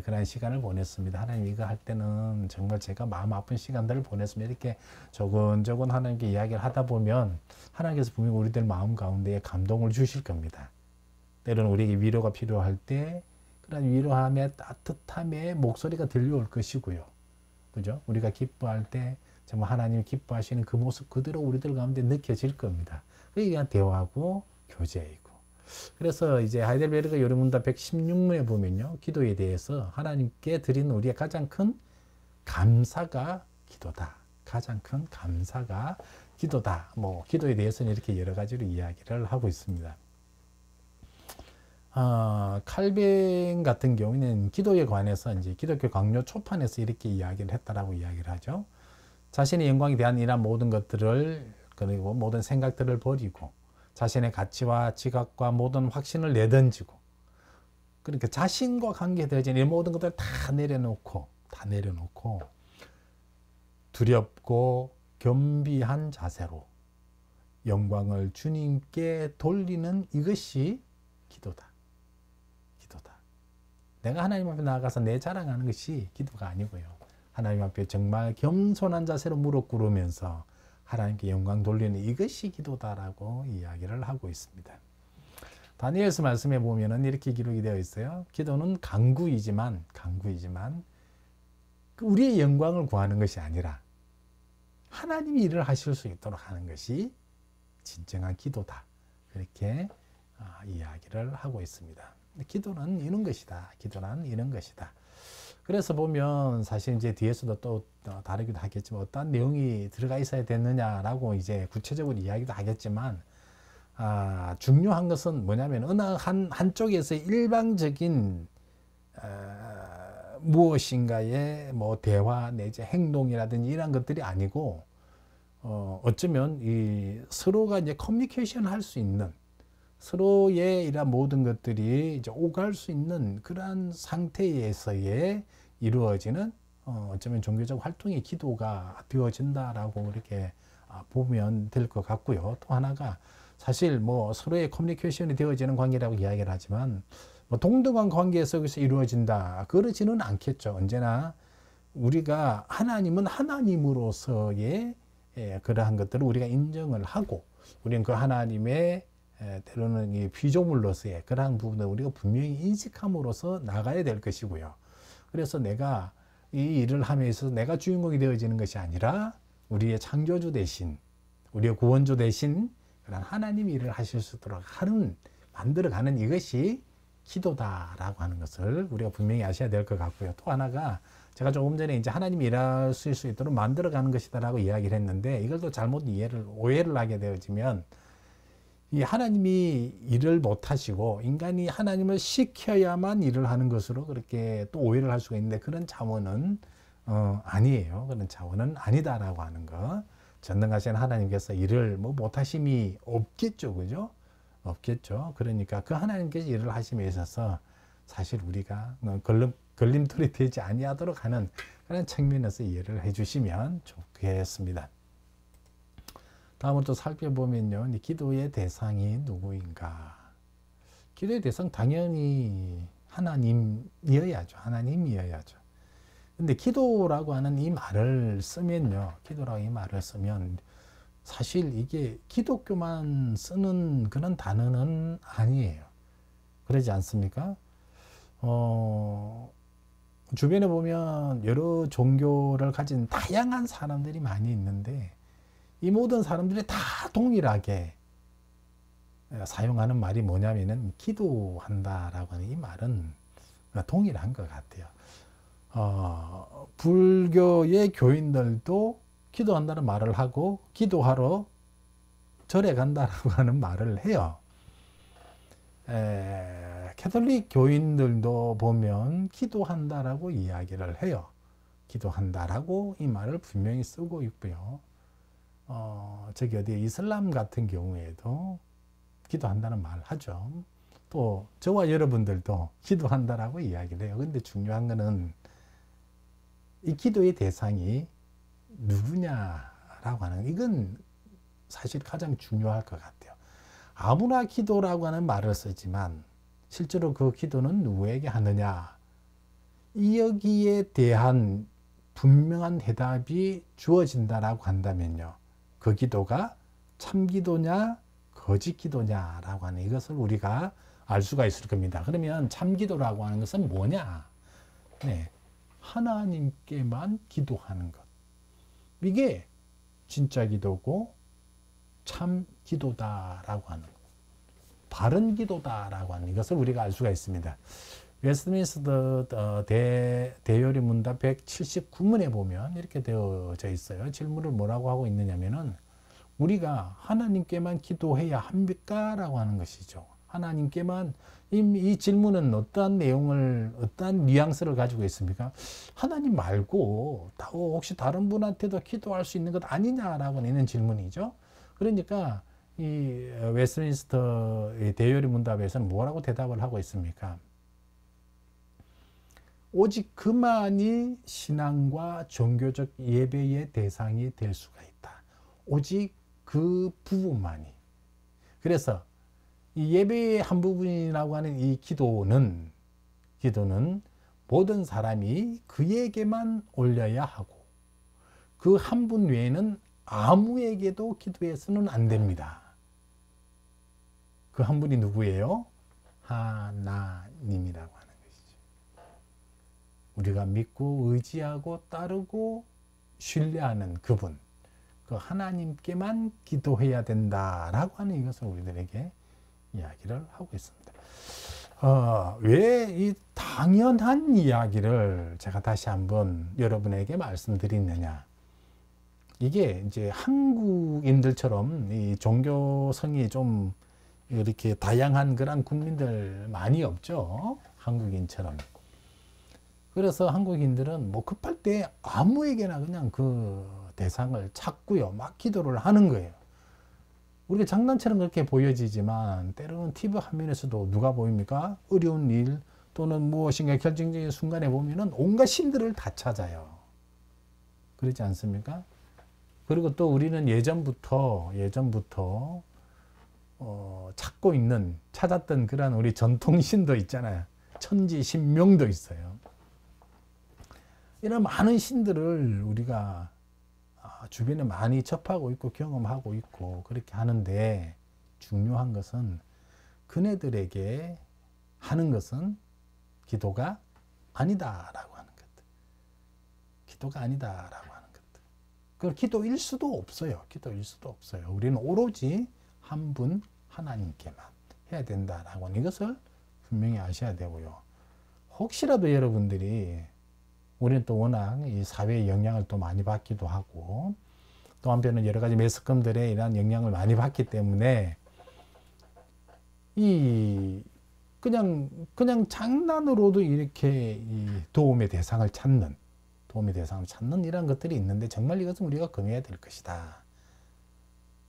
그런 시간을 보냈습니다. 하나님 이거 할 때는 정말 제가 마음 아픈 시간들을 보냈습니다. 이렇게 조곤조곤 하나님께 이야기를 하다 보면 하나님께서 분명히 우리들 마음 가운데 감동을 주실 겁니다. 때로는 우리에게 위로가 필요할 때 그런 위로함의 따뜻함의 목소리가 들려올 것이고요. 그죠? 우리가 기뻐할 때 정말 하나님이 기뻐하시는 그 모습 그대로 우리들 가운데 느껴질 겁니다. 그게 대화하고 교제이고. 그래서 이제 하이델베르그 요리문답 116문에 보면요, 기도에 대해서 하나님께 드리는 우리의 가장 큰 감사가 기도다. 가장 큰 감사가 기도다. 뭐 기도에 대해서는 이렇게 여러 가지로 이야기를 하고 있습니다. 칼빈 같은 경우는 기도에 관해서 이제 기독교 강요 초판에서 이렇게 이야기를 했다라고 이야기를 하죠. 자신의 영광에 대한 이러한 모든 것들을 그리고 모든 생각들을 버리고 자신의 가치와 지각과 모든 확신을 내던지고 그러니까 자신과 관계되어진 이 모든 것들을 다 내려놓고 두렵고 겸비한 자세로 영광을 주님께 돌리는 이것이 기도다. 내가 하나님 앞에 나아가서 내 자랑하는 것이 기도가 아니고요. 하나님 앞에 정말 겸손한 자세로 무릎 꿇으면서 하나님께 영광 돌리는 이것이 기도다라고 이야기를 하고 있습니다. 다니엘서 말씀에 보면은 이렇게 기록이 되어 있어요. 기도는 간구이지만 우리의 영광을 구하는 것이 아니라 하나님이 일을 하실 수 있도록 하는 것이 진정한 기도다. 그렇게 이야기를 하고 있습니다. 기도는 이런 것이다. 그래서 보면 사실 이제 뒤에서도 또 다르기도 하겠지만 어떤 내용이 들어가 있어야 되느냐라고 이제 구체적으로 이야기도 하겠지만 중요한 것은 뭐냐면 어느 한쪽에서 일방적인 무엇인가의 뭐 대화 내지 행동이라든지 이런 것들이 아니고 어쩌면 이 서로가 이제 커뮤니케이션 할 수 있는, 서로의 이런 모든 것들이 이제 오갈 수 있는 그러한 상태에서의 이루어지는 어쩌면 종교적 활동이 기도가 되어진다라고 이렇게 보면 될 것 같고요. 또 하나가 사실 뭐 서로의 커뮤니케이션이 되어지는 관계라고 이야기를 하지만 뭐 동등한 관계 속에서 이루어진다 그러지는 않겠죠. 언제나 우리가 하나님은 하나님으로서의 그러한 것들을 우리가 인정을 하고 우리는 그 하나님의 때로는 이 피조물로서의 그러한 부분을 우리가 분명히 인식함으로써 나가야 될 것이고요. 그래서 내가 이 일을 함에 있어서 내가 주인공이 되어지는 것이 아니라 우리의 창조주 대신, 우리의 구원주 대신 그런 하나님이 일을 하실 수 있도록 만들어가는 이것이 기도다라고 하는 것을 우리가 분명히 아셔야 될 것 같고요. 또 하나가 제가 조금 전에 이제 하나님이 일하실 수 있도록 만들어가는 것이다라고 이야기를 했는데 이걸 또 잘못 오해를 하게 되어지면 이 하나님이 일을 못 하시고 인간이 하나님을 시켜야만 일을 하는 것으로 그렇게 또 오해를 할 수가 있는데 그런 차원은 아니에요. 그런 차원은 아니다라고 하는 거. 전능하신 하나님께서 일을 뭐 못하심이 없겠죠. 그죠? 없겠죠. 그러니까 그 하나님께서 일을 하심에 있어서 사실 우리가 걸림돌이 되지 아니하도록 하는 그런 측면에서 이해를 해주시면 좋겠습니다. 다음으로 또 살펴보면요. 기도의 대상이 누구인가? 기도의 대상 당연히 하나님이어야죠. 하나님이어야죠. 근데 기도라고 하는 이 말을 쓰면요. 기도라고 이 말을 쓰면 사실 이게 기독교만 쓰는 그런 단어는 아니에요. 그러지 않습니까? 주변에 보면 여러 종교를 가진 다양한 사람들이 많이 있는데 이 모든 사람들이 다 동일하게 사용하는 말이 뭐냐면은 기도한다라고 하는 이 말은 동일한 것 같아요. 불교의 교인들도 기도한다는 말을 하고 기도하러 절에 간다라고 하는 말을 해요. 캐톨릭 교인들도 보면 기도한다라고 이야기를 해요. 기도한다라고 이 말을 분명히 쓰고 있고요. 저기 어디 이슬람 같은 경우에도 기도한다는 말을 하죠. 또 저와 여러분들도 기도한다라고 이야기를 해요. 근데 중요한 거는 이 기도의 대상이 누구냐라고 하는 이건 사실 가장 중요할 것 같아요. 아무나 기도라고 하는 말을 쓰지만 실제로 그 기도는 누구에게 하느냐 여기에 대한 분명한 해답이 주어진다라고 한다면요. 그 기도가 참 기도냐 거짓 기도냐라고 하는 이것을 우리가 알 수가 있을 겁니다. 그러면 참 기도라고 하는 것은 뭐냐? 네, 하나님께만 기도하는 것. 이게 진짜 기도고 참 기도다라고 하는 것. 바른 기도다라고 하는 이것을 우리가 알 수가 있습니다. 웨스트민스터 대요리 문답 179문에 보면 이렇게 되어져 있어요. 질문을 뭐라고 하고 있느냐면은 우리가 하나님께만 기도해야 합니까? 라고 하는 것이죠. 하나님께만 이 질문은 어떠한 내용을 어떠한 뉘앙스를 가지고 있습니까? 하나님 말고 혹시 다른 분한테도 기도할 수 있는 것 아니냐라고 하는 질문이죠. 그러니까 이 웨스트민스터 대요리 문답에서는 뭐라고 대답을 하고 있습니까? 오직 그만이 신앙과 종교적 예배의 대상이 될 수가 있다. 오직 그 부분만이. 그래서 이 예배의 한 부분이라고 하는 이 기도는 모든 사람이 그에게만 올려야 하고 그 한 분 외에는 아무에게도 기도해서는 안 됩니다. 그 한 분이 누구예요? 하나님이라고 하는 것이죠. 우리가 믿고 의지하고 따르고 신뢰하는 그분, 그 하나님께만 기도해야 된다라고 하는 이것을 우리들에게 이야기를 하고 있습니다. 왜 이 당연한 이야기를 제가 다시 한번 여러분에게 말씀드리느냐? 이게 이제 한국인들처럼 이 종교성이 좀 이렇게 다양한 그런 국민들 많이 없죠. 한국인처럼. 그래서 한국인들은 뭐 급할 때 아무에게나 그냥 그 대상을 찾고요. 막 기도를 하는 거예요. 우리가 장난처럼 그렇게 보여지지만 때로는 TV 화면에서도 누가 보입니까? 어려운 일 또는 무엇인가 결정적인 순간에 보면은 온갖 신들을 다 찾아요. 그렇지 않습니까? 그리고 또 우리는 예전부터 찾았던 그런 우리 전통신도 있잖아요. 천지신명도 있어요. 이런 많은 신들을 우리가 주변에 많이 접하고 있고 경험하고 있고 그렇게 하는데 중요한 것은 그네들에게 하는 것은 기도가 아니다라고 하는 것들. 기도가 아니다라고 하는 것들. 그 기도일 수도 없어요. 기도일 수도 없어요. 우리는 오로지 한 분 하나님께만 해야 된다라고 하는 이것을 분명히 아셔야 되고요. 혹시라도 여러분들이 우리는 또 워낙 이 사회의 영향을 또 많이 받기도 하고 또 한편은 여러 가지 매스컴들의 이러한 영향을 많이 받기 때문에 그냥 장난으로도 이렇게 이 도움의 대상을 찾는 이런 것들이 있는데 정말 이것은 우리가 금해야 될 것이다.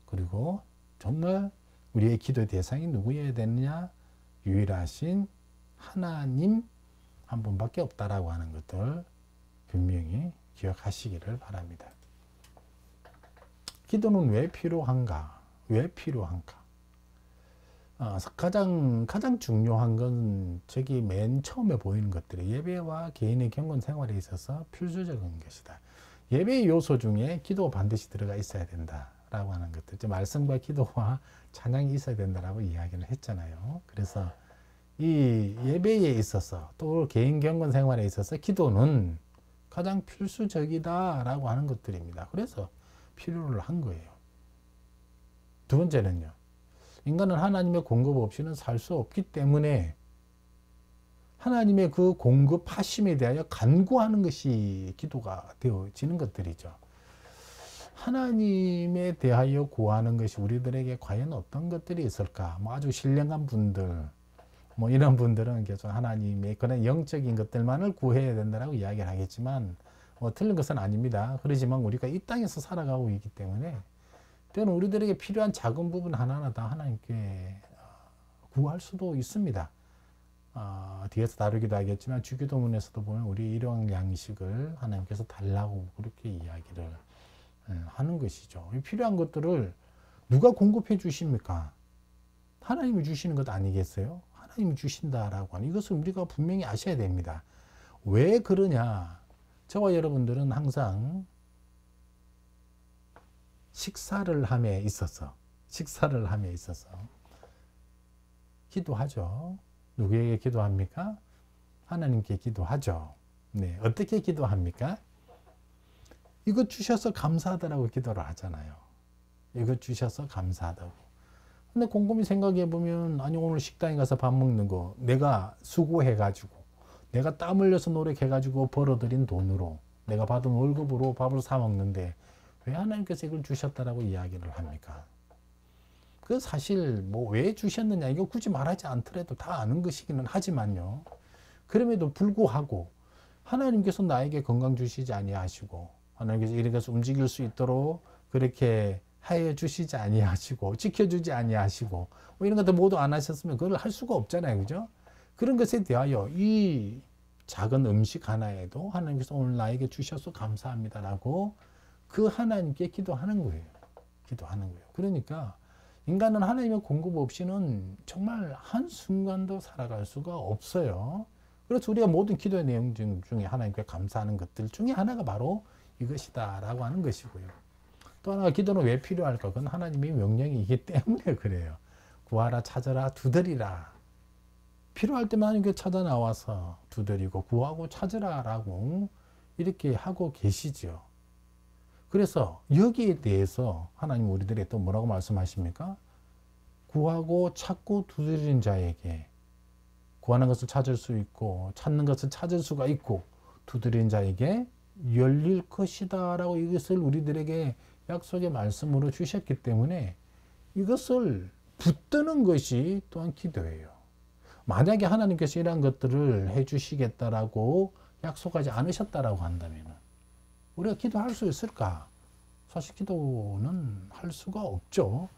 그리고 정말 우리의 기도의 대상이 누구여야 되느냐? 유일하신 하나님 한 분밖에 없다라고 하는 것들 분명히 기억하시기를 바랍니다. 기도는 왜 필요한가? 왜 필요한가? 가장 중요한 건 저기 맨 처음에 보이는 것들이 예배와 개인의 경건 생활에 있어서 필수적인 것이다. 예배의 요소 중에 기도가 반드시 들어가 있어야 된다라고 하는 것들. 말씀과 기도와 찬양이 있어야 된다라고 이야기를 했잖아요. 그래서 이 예배에 있어서 또 개인 경건 생활에 있어서 기도는 가장 필수적이다라고 하는 것들입니다. 그래서 필요를 한 거예요. 두 번째는요. 인간은 하나님의 공급 없이는 살 수 없기 때문에 하나님의 그 공급하심에 대하여 간구하는 것이 기도가 되어지는 것들이죠. 하나님에 대하여 구하는 것이 우리들에게 과연 어떤 것들이 있을까? 아주 신령한 분들, 이런 분들은 계속 하나님의 그런 영적인 것들만을 구해야 된다고 이야기를 하겠지만 틀린 것은 아닙니다. 그렇지만 우리가 이 땅에서 살아가고 있기 때문에 때로는 우리들에게 필요한 작은 부분 하나하나 다 하나님께 구할 수도 있습니다. 뒤에서 다루기도 하겠지만 주기도문에서도 보면 우리 일용 양식을 하나님께서 달라고 그렇게 이야기를 하는 것이죠. 필요한 것들을 누가 공급해 주십니까? 하나님이 주시는 것 아니겠어요? 하나님이 주신다라고 하는 이것을 우리가 분명히 아셔야 됩니다. 왜 그러냐? 저와 여러분들은 항상 식사를 함에 있어서 기도하죠. 누구에게 기도합니까? 하나님께 기도하죠. 네, 어떻게 기도합니까? 이것 주셔서 감사하다라고 기도를 하잖아요. 이것 주셔서 감사하다고. 근데 곰곰이 생각해 보면 아니 오늘 식당에 가서 밥 먹는 거 내가 수고해가지고 내가 땀 흘려서 노력해가지고 벌어들인 돈으로 내가 받은 월급으로 밥을 사 먹는데 왜 하나님께서 이걸 주셨다라고 이야기를 합니까? 그 사실 왜 주셨느냐 이거 굳이 말하지 않더라도 다 아는 것이기는 하지만요. 그럼에도 불구하고 하나님께서 나에게 건강 주시지 아니하시고 하나님께서 이렇게 해서 움직일 수 있도록 그렇게 하여 주시지 아니하시고 지켜주지 아니하시고 이런 것들 모두 안 하셨으면 그걸 할 수가 없잖아요. 그죠? 그런 것에 대하여 이 작은 음식 하나에도 하나님께서 오늘 나에게 주셔서 감사합니다라고 그 하나님께 기도하는 거예요. 그러니까 인간은 하나님의 공급 없이는 정말 한순간도 살아갈 수가 없어요. 그래서 우리가 모든 기도의 내용 중에 하나님께 감사하는 것들 중에 하나가 바로 이것이다 라고 하는 것이고요. 또 하나가 기도는 왜 필요할까? 그건 하나님의 명령이기 때문에 그래요. 구하라, 찾아라, 두드리라. 필요할 때만 하나님께 찾아 나와서 두드리고 구하고 찾으라 라고 이렇게 하고 계시죠. 그래서 여기에 대해서 하나님 우리들에게 또 뭐라고 말씀하십니까? 구하고 찾고 두드리는 자에게 구하는 것을 찾을 수 있고 찾는 것을 찾을 수가 있고 두드리는 자에게 열릴 것이다 라고 이것을 우리들에게 약속의 말씀으로 주셨기 때문에 이것을 붙드는 것이 또한 기도예요. 만약에 하나님께서 이러한 것들을 해주시겠다라고 약속하지 않으셨다라고 한다면 우리가 기도할 수 있을까? 사실 기도는 할 수가 없죠.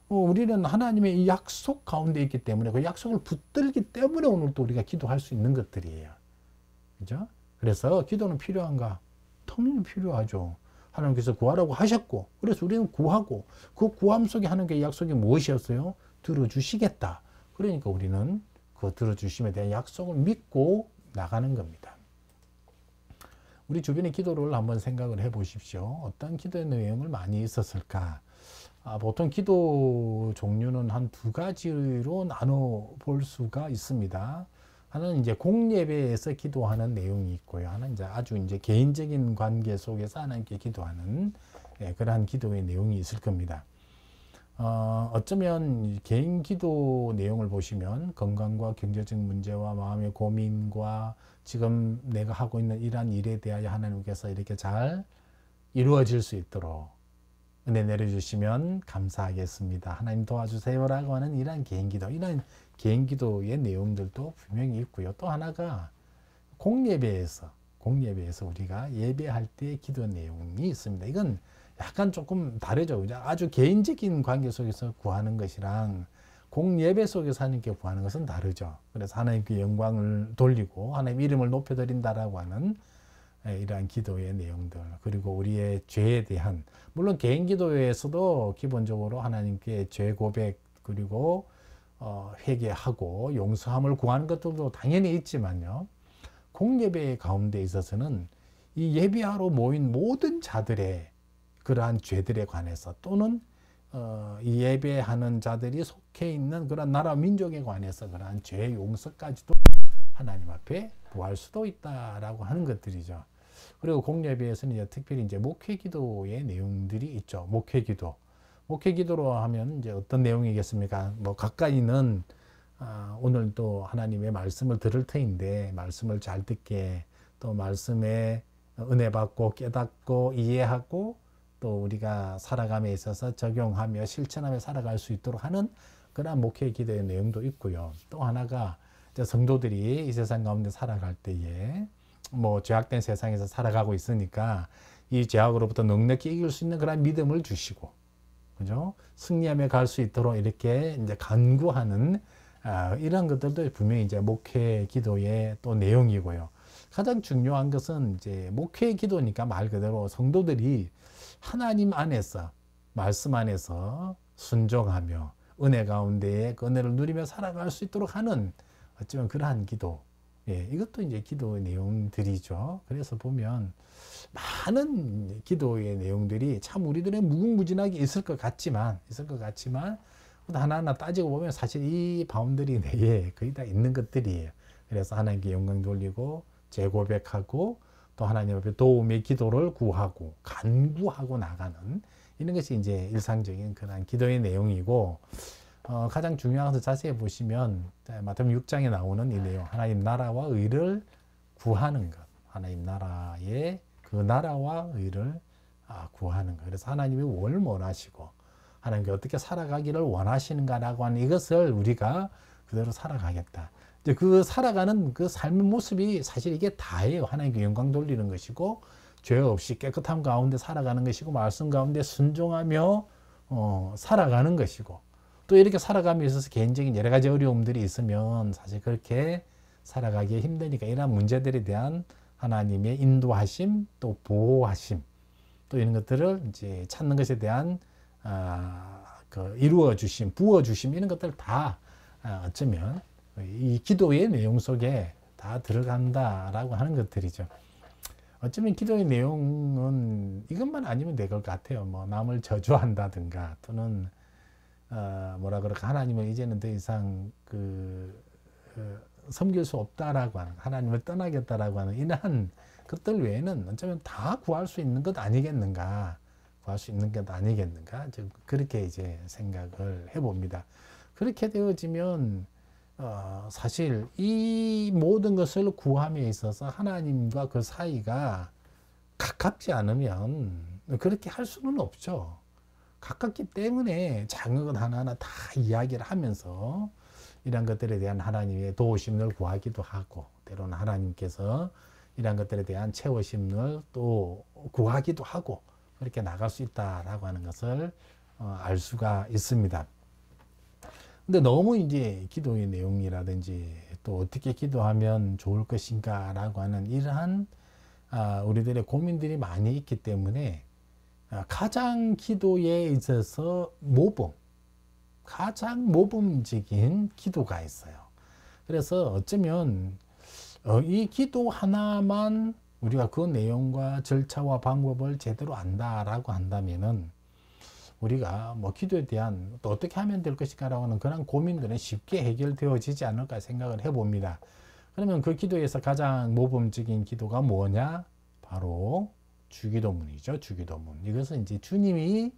우리는 하나님의 이 약속 가운데 있기 때문에 그 약속을 붙들기 때문에 오늘도 우리가 기도할 수 있는 것들이에요. 그죠? 그래서 기도는 필요한가? 당연히 필요하죠. 하나님께서 구하라고 하셨고, 그래서 우리는 구하고, 그 구함 속에 하나님의 약속이 무엇이었어요? 들어주시겠다. 그러니까 우리는 그 들어주심에 대한 약속을 믿고 나가는 겁니다. 우리 주변의 기도를 한번 생각을 해 보십시오. 어떤 기도의 내용을 많이 있었을까? 보통 기도 종류는 한 두 가지로 나눠 볼 수가 있습니다. 하나는 이제 공예배에서 기도하는 내용이 있고요. 하나는 이제 아주 이제 개인적인 관계 속에서 하나님께 기도하는 그러한 기도의 내용이 있을 겁니다. 어쩌면 개인 기도 내용을 보시면 건강과 경제적 문제와 마음의 고민과 지금 내가 하고 있는 이러한 일에 대하여 하나님께서 이렇게 잘 이루어질 수 있도록 은혜 내려주시면 감사하겠습니다. 하나님 도와주세요라고 하는 이러한 개인 기도, 이러한 개인 기도의 내용들도 분명히 있고요. 또 하나가 공예배에서 우리가 예배할 때 기도 내용이 있습니다. 이건 약간 조금 다르죠. 아주 개인적인 관계 속에서 구하는 것이랑 공예배 속에서 하나님께 구하는 것은 다르죠. 그래서 하나님께 영광을 돌리고 하나님 이름을 높여드린다라고 하는 이러한 기도의 내용들, 그리고 우리의 죄에 대한, 물론 개인 기도에서도 기본적으로 하나님께 죄 고백, 그리고 회개하고 용서함을 구하는 것들도 당연히 있지만요, 공예배 가운데 있어서는 이 예배하러 모인 모든 자들의 그러한 죄들에 관해서, 또는 이 예배하는 자들이 속해 있는 그런 나라 민족에 관해서 그러한 죄 용서까지도 하나님 앞에 구할 수도 있다라고 하는 것들이죠. 그리고 공예배에서는 이제 특별히 이제 목회기도의 내용들이 있죠. 목회기도로 하면 이제 어떤 내용이겠습니까? 뭐 가까이는 오늘도 하나님의 말씀을 들을 터인데 말씀을 잘 듣게, 또 말씀에 은혜 받고 깨닫고 이해하고 또 우리가 살아감에 있어서 적용하며 실천하며 살아갈 수 있도록 하는 그런 목회기도의 내용도 있고요. 또 하나가 성도들이 이 세상 가운데 살아갈 때에 뭐 죄악된 세상에서 살아가고 있으니까 이 죄악으로부터 넉넉히 이길 수 있는 그런 믿음을 주시고, 그죠? 승리하며 갈 수 있도록 이렇게 이제 간구하는 이런 것들도 분명히 이제 목회 기도의 또 내용이고요. 가장 중요한 것은 이제 목회 기도니까 말 그대로 성도들이 하나님 안에서, 말씀 안에서 순종하며 은혜 가운데에 그 은혜를 누리며 살아갈 수 있도록 하는 어쩌면 그러한 기도, 이것도 이제 기도의 내용들이죠. 그래서 보면 많은 기도의 내용들이 참 우리들의 무궁무진하게 있을 것 같지만 하나하나 따지고 보면 사실 이 바운더리 내에 거의 다 있는 것들이에요. 그래서 하나님께 영광 돌리고 재고백하고 또 하나님 앞에 도움의 기도를 구하고 간구하고 나가는 이런 것이 이제 일상적인 그런 기도의 내용이고, 가장 중요한 것을 자세히 보시면 마태복음 6장에 나오는 이 내용, 하나님 나라와 의를 구하는 것, 하나님 나라의 그 나라와 의를 구하는 것. 그래서 하나님이 뭘 원하시고 하나님께 어떻게 살아가기를 원하시는가라고 하는 이것을 우리가 그대로 살아가겠다. 이제 그 살아가는 그 삶의 모습이 사실 이게 다예요. 하나님께 영광 돌리는 것이고, 죄 없이 깨끗함 가운데 살아가는 것이고, 말씀 가운데 순종하며 살아가는 것이고, 또 이렇게 살아감에 있어서 개인적인 여러 가지 어려움들이 있으면 사실 그렇게 살아가기 힘드니까 이러한 문제들에 대한 하나님의 인도하심, 또 보호하심, 또 이런 것들을 이제 찾는 것에 대한 그 이루어 주심, 부어 주심, 이런 것들 다 어쩌면 이 기도의 내용 속에 다 들어간다라고 하는 것들이죠. 어쩌면 기도의 내용은 이것만 아니면 될 것 같아요. 뭐 남을 저주한다든가, 또는 뭐라 그럴까, 하나님을 이제는 더 이상 섬길 수 없다라고 하는, 하나님을 떠나겠다라고 하는 이러한 것들 외에는 어쩌면 다 구할 수 있는 것 아니겠는가, 그렇게 이제 생각을 해봅니다. 그렇게 되어지면 사실 이 모든 것을 구함에 있어서 하나님과 그 사이가 가깝지 않으면 그렇게 할 수는 없죠. 가깝기 때문에 작은 것 하나하나 다 이야기를 하면서 이런 것들에 대한 하나님의 도우심을 구하기도 하고, 때로는 하나님께서 이런 것들에 대한 채워심을 또 구하기도 하고, 그렇게 나갈 수 있다라고 하는 것을 알 수가 있습니다. 근데 너무 이제 기도의 내용이라든지 또 어떻게 기도하면 좋을 것인가라고 하는 이러한 우리들의 고민들이 많이 있기 때문에 가장 기도에 있어서 가장 모범적인 기도가 있어요. 그래서 어쩌면 이 기도 하나만 우리가 그 내용과 절차와 방법을 제대로 안다라고 한다면은 우리가 뭐 기도에 대한 또 어떻게 하면 될 것인가라고 하는 그런 고민들은 쉽게 해결되어지지 않을까 생각을 해봅니다. 그러면 그 기도에서 가장 모범적인 기도가 뭐냐? 바로 주기도문이죠. 주기도문. 이것은 이제 주님이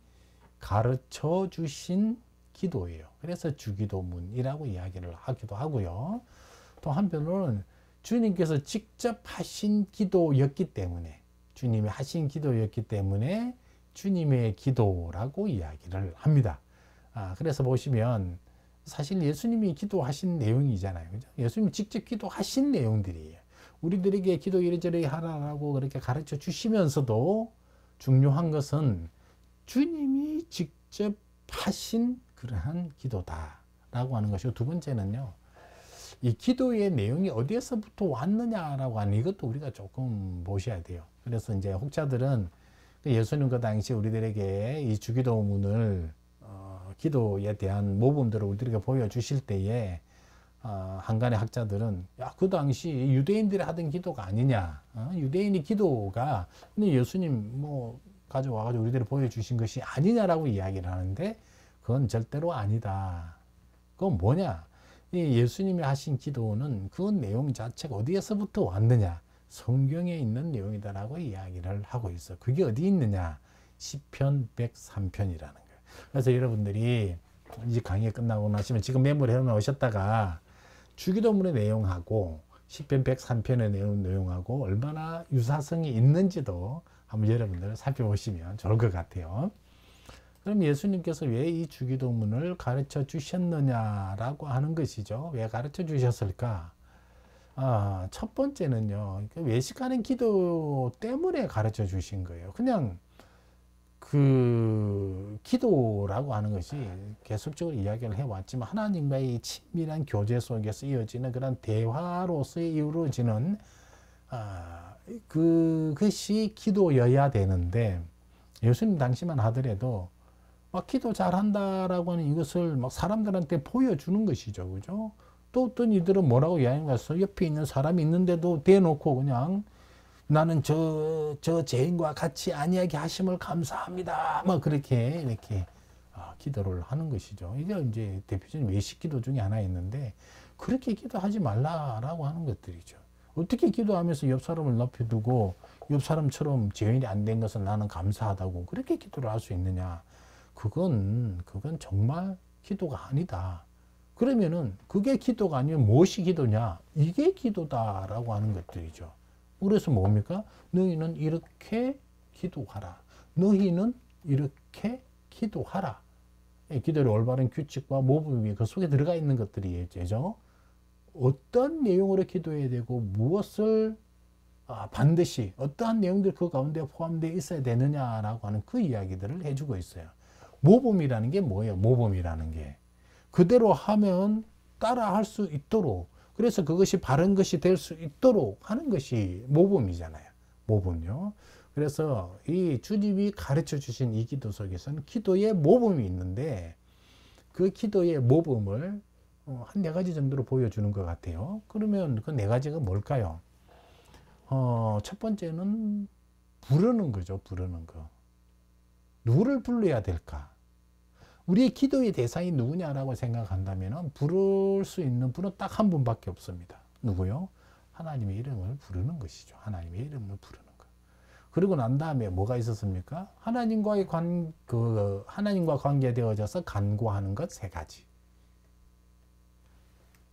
가르쳐 주신 기도예요. 그래서 주기도문이라고 이야기를 하기도 하고요. 또 한편으로는 주님께서 직접 하신 기도였기 때문에 주님이 하신 기도였기 때문에 주님의 기도라고 이야기를 합니다. 그래서 보시면 사실 예수님이 기도하신 내용이잖아요. 그죠? 예수님이 직접 기도하신 내용들이에요. 우리들에게 기도 이리저리 하라고 그렇게 가르쳐 주시면서도 중요한 것은 주님이 직접 하신 그러한 기도다라고 하는 것이고, 두 번째는요, 이 기도의 내용이 어디에서부터 왔느냐라고 하는 이것도 우리가 조금 보셔야 돼요. 그래서 이제 혹자들은 예수님 그 당시 우리들에게 이 주기도문을 기도에 대한 모범들을 우리들에게 보여주실 때에 한간의 학자들은 그 당시 유대인들이 하던 기도가 아니냐, 유대인의 기도가 근데 예수님 뭐 가져와가지고 우리들이 보여주신 것이 아니냐라고 이야기를 하는데 그건 절대로 아니다. 그건 뭐냐? 이 예수님이 하신 기도는 그 내용 자체가 어디에서부터 왔느냐? 성경에 있는 내용이다라고 이야기를 하고 있어. 그게 어디 있느냐? 시편 103편이라는 거예요. 그래서 여러분들이 이 강의 끝나고 나시면 지금 메모를 해놓으셨다가 주기도문의 내용하고 시편 103편의 내용하고 얼마나 유사성이 있는지도 한번 여러분들 살펴보시면 좋을 것 같아요. 그럼 예수님께서 왜 이 주기도문을 가르쳐 주셨느냐라고 하는 것이죠. 왜 가르쳐 주셨을까? 첫 번째는요, 외식하는 기도 때문에 가르쳐 주신 거예요. 그냥 그 기도라고 하는 것이 계속적으로 이야기를 해왔지만 하나님과의 친밀한 교제 속에서 이어지는 그런 대화로서 이루어지는 그것이 기도여야 되는데 예수님 당시만 하더라도 막 기도 잘한다라고 하는 이것을 막 사람들한테 보여주는 것이죠. 그죠? 또 어떤 이들은 뭐라고 이야기해서 옆에 있는 사람이 있는데도 대놓고 그냥 나는 저 죄인과 같이 안위하게 하심을 감사합니다. 막 그렇게 이렇게 기도를 하는 것이죠. 이게 이제 대표적인 외식 기도 중에 하나였는데 그렇게 기도하지 말라라고 하는 것들이죠. 어떻게 기도하면서 옆 사람을 높이 두고 옆 사람처럼 죄인이 안 된 것을 나는 감사하다고 그렇게 기도를 할 수 있느냐? 그건 정말 기도가 아니다. 그러면은 그게 기도가 아니면 무엇이 기도냐? 이게 기도다라고 하는 것들이죠. 그래서 뭡니까? 너희는 이렇게 기도하라. 너희는 이렇게 기도하라. 기도의 올바른 규칙과 모범이 그 속에 들어가 있는 것들이죠. 어떤 내용으로 기도해야 되고 무엇을 반드시 어떠한 내용들이 그 가운데 포함되어 있어야 되느냐라고 하는 그 이야기들을 해주고 있어요. 모범이라는 게 뭐예요? 모범이라는 게 그대로 하면 따라 할 수 있도록, 그래서 그것이 바른 것이 될 수 있도록 하는 것이 모범이잖아요. 모범요. 그래서 이 주님이 가르쳐 주신 이 기도 속에서는 기도의 모범이 있는데 그 기도의 모범을 한 4가지 정도로 보여주는 것 같아요. 그러면 그 4가지가 뭘까요? 첫 번째는 부르는 거죠. 부르는 거. 누구를 불러야 될까? 우리의 기도의 대상이 누구냐라고 생각한다면 부를 수 있는 분은 딱 한 분밖에 없습니다. 누구요? 하나님의 이름을 부르는 것이죠. 하나님의 이름을 부르는 것. 그리고 난 다음에 뭐가 있었습니까? 하나님과 관계되어져서 간구하는 것 3가지.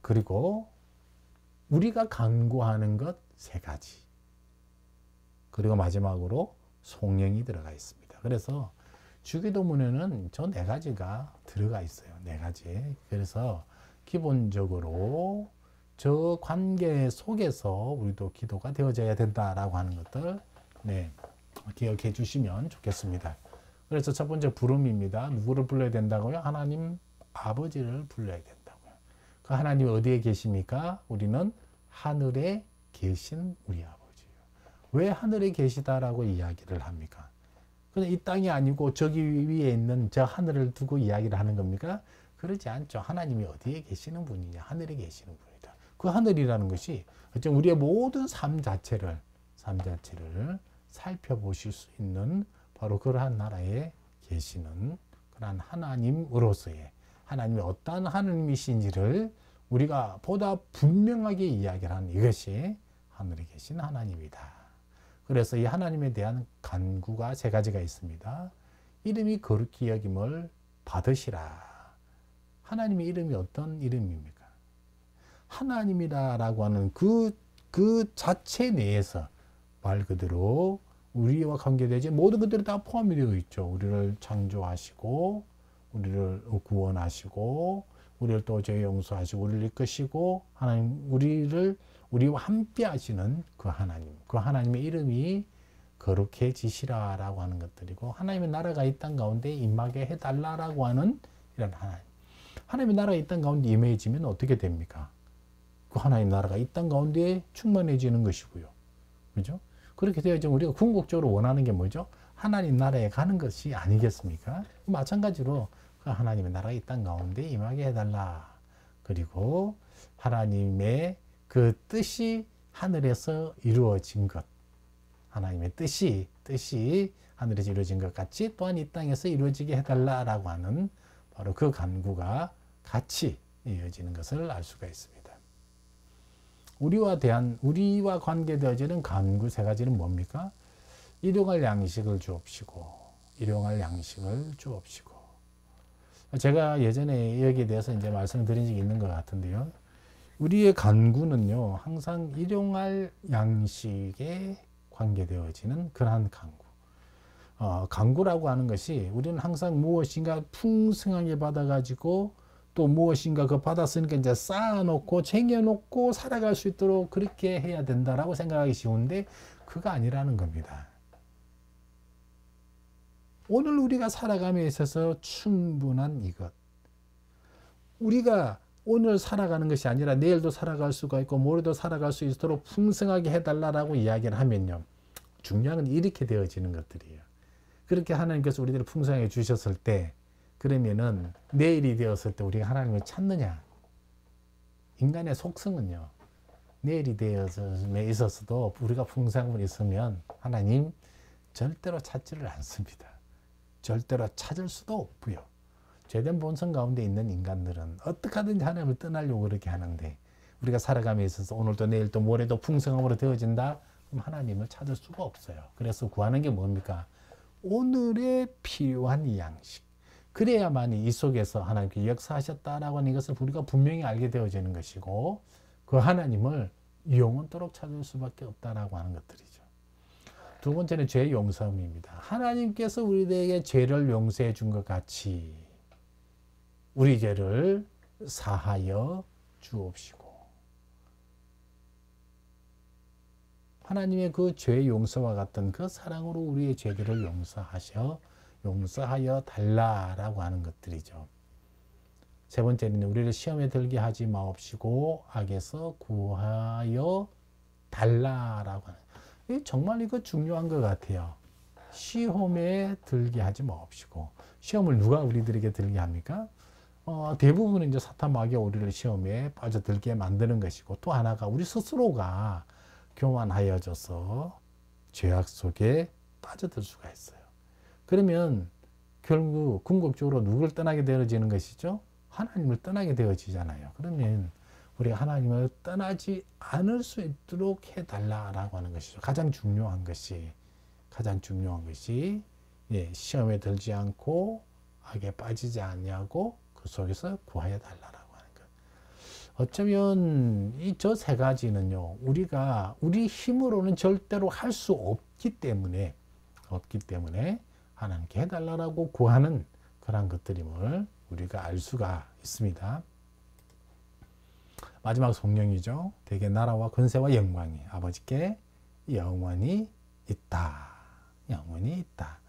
그리고 우리가 간구하는 것 3가지. 그리고 마지막으로 성령이 들어가 있습니다. 그래서 주기도문에는 저 4가지가 들어가 있어요. 4가지. 그래서 기본적으로 저 관계 속에서 우리도 기도가 되어져야 된다라고 하는 것들 기억해 주시면 좋겠습니다. 그래서 첫 번째 부름입니다. 누구를 불러야 된다고요? 하나님 아버지를 불러야 된다고요. 그 하나님 어디에 계십니까? 우리는 하늘에 계신 우리 아버지예요. 왜 하늘에 계시다라고 이야기를 합니까? 그냥 이 땅이 아니고 저기 위에 있는 저 하늘을 두고 이야기를 하는 겁니까? 그렇지 않죠. 하나님이 어디에 계시는 분이냐? 하늘에 계시는 분이다. 그 하늘이라는 것이 우리의 모든 삶 자체를 살펴보실 수 있는 바로 그러한 나라에 계시는 그러한 하나님으로서의 하나님이 어떠한 하나님이신지를 우리가 보다 분명하게 이야기를 하는 이것이 하늘에 계신 하나님이다. 그래서 이 하나님에 대한 간구가 세 가지가 있습니다. 이름이 거룩히 여김을 받으시라. 하나님의 이름이 어떤 이름입니까? 하나님이라고 하는 그 자체 내에서 말 그대로 우리와 관계되지 모든 것들이 다 포함이 되어 있죠. 우리를 창조하시고 우리를 구원하시고 우리를 또 죄 용서하시고 우리를 이끄시고 하나님 우리와 함께 하시는 그 하나님의 이름이 거룩해지시라라고 하는 것들이고 하나님의 나라가 이 땅 가운데 임하게 해달라라고 하는 이런 하나님의 나라가 이 땅 가운데 임해지면 어떻게 됩니까? 그 하나님 나라가 이 땅 가운데 충만해지는 것이고요. 그죠? 그렇게 되어야지 우리가 궁극적으로 원하는 게 뭐죠? 하나님 나라에 가는 것이 아니겠습니까? 마찬가지로 그 하나님의 나라가 이 땅 가운데 임하게 해달라. 그리고 하나님의 그 뜻이 하늘에서 이루어진 것. 하나님의 뜻이 하늘에서 이루어진 것 같이 또한 이 땅에서 이루어지게 해달라라고 하는 바로 그 간구가 같이 이어지는 것을 알 수가 있습니다. 우리와 관계되어지는 간구 세 가지는 뭡니까? 일용할 양식을 주옵시고, 일용할 양식을 주옵시고. 제가 예전에 여기에 대해서 이제 말씀드린 적이 있는 것 같은데요. 우리의 간구는요, 항상 일용할 양식에 관계되어지는 그러한 간구. 간구라고 하는 것이 우리는 항상 무엇인가 풍성하게 받아가지고 또 무엇인가 그 받았으니까 이제 쌓아놓고 챙겨놓고 살아갈 수 있도록 그렇게 해야 된다라고 생각하기 쉬운데 그거 아니라는 겁니다. 오늘 우리가 살아감에 있어서 충분한 이것. 우리가 오늘 살아가는 것이 아니라 내일도 살아갈 수가 있고 모레도 살아갈 수 있도록 풍성하게 해달라고 이야기를 하면요. 중요한 건 이렇게 되어지는 것들이에요. 그렇게 하나님께서 우리들을 풍성하게 주셨을 때 그러면은 내일이 되었을 때 우리가 하나님을 찾느냐? 인간의 속성은요. 내일이 되어서에 있어서도 우리가 풍성함을 있으면 하나님 절대로 찾지를 않습니다. 절대로 찾을 수도 없고요. 죄된 본성 가운데 있는 인간들은 어떻게 하든지 하나님을 떠나려고 그렇게 하는데 우리가 살아감에 있어서 오늘도 내일도 모레도 풍성함으로 되어진다? 그럼 하나님을 찾을 수가 없어요. 그래서 구하는 게 뭡니까? 오늘의 필요한 이 양식. 그래야만이 이 속에서 하나님께 역사하셨다라고 하는 것을 우리가 분명히 알게 되어지는 것이고 그 하나님을 영원토록 찾을 수밖에 없다라고 하는 것들이죠. 두 번째는 죄 용서입니다. 하나님께서 우리에게 죄를 용서해 준 것 같이 우리 죄를 사하여 주옵시고 하나님의 그 죄 용서와 같은 그 사랑으로 우리의 죄들을 용서하여 달라라고 하는 것들이죠. 세 번째는 우리를 시험에 들게 하지 마옵시고 악에서 구하여 달라라고 하는. 정말 이거 중요한 것 같아요. 시험에 들게 하지 마옵시고. 시험을 누가 우리들에게 들게 합니까? 대부분은 이제 사탄 마귀가 우리를 시험에 빠져들게 만드는 것이고 또 하나가 우리 스스로가 교만하여져서 죄악 속에 빠져들 수가 있어요. 그러면 결국 궁극적으로 누구를 떠나게 되어지는 것이죠? 하나님을 떠나게 되어지잖아요. 그러면 우리가 하나님을 떠나지 않을 수 있도록 해달라라고 하는 것이죠. 가장 중요한 것이 시험에 들지 않고 악에 빠지지 않냐고 그 속에서 구하여 달라라고 하는 것. 어쩌면 저 세 가지는요. 우리가 우리 힘으로는 절대로 할 수 없기 때문에 하나님께 해달라고 구하는 그런 것들임을 우리가 알 수가 있습니다. 마지막 성령이죠. 대개 나라와 권세와 영광이 아버지께 영원히 있다. 영원히 있다.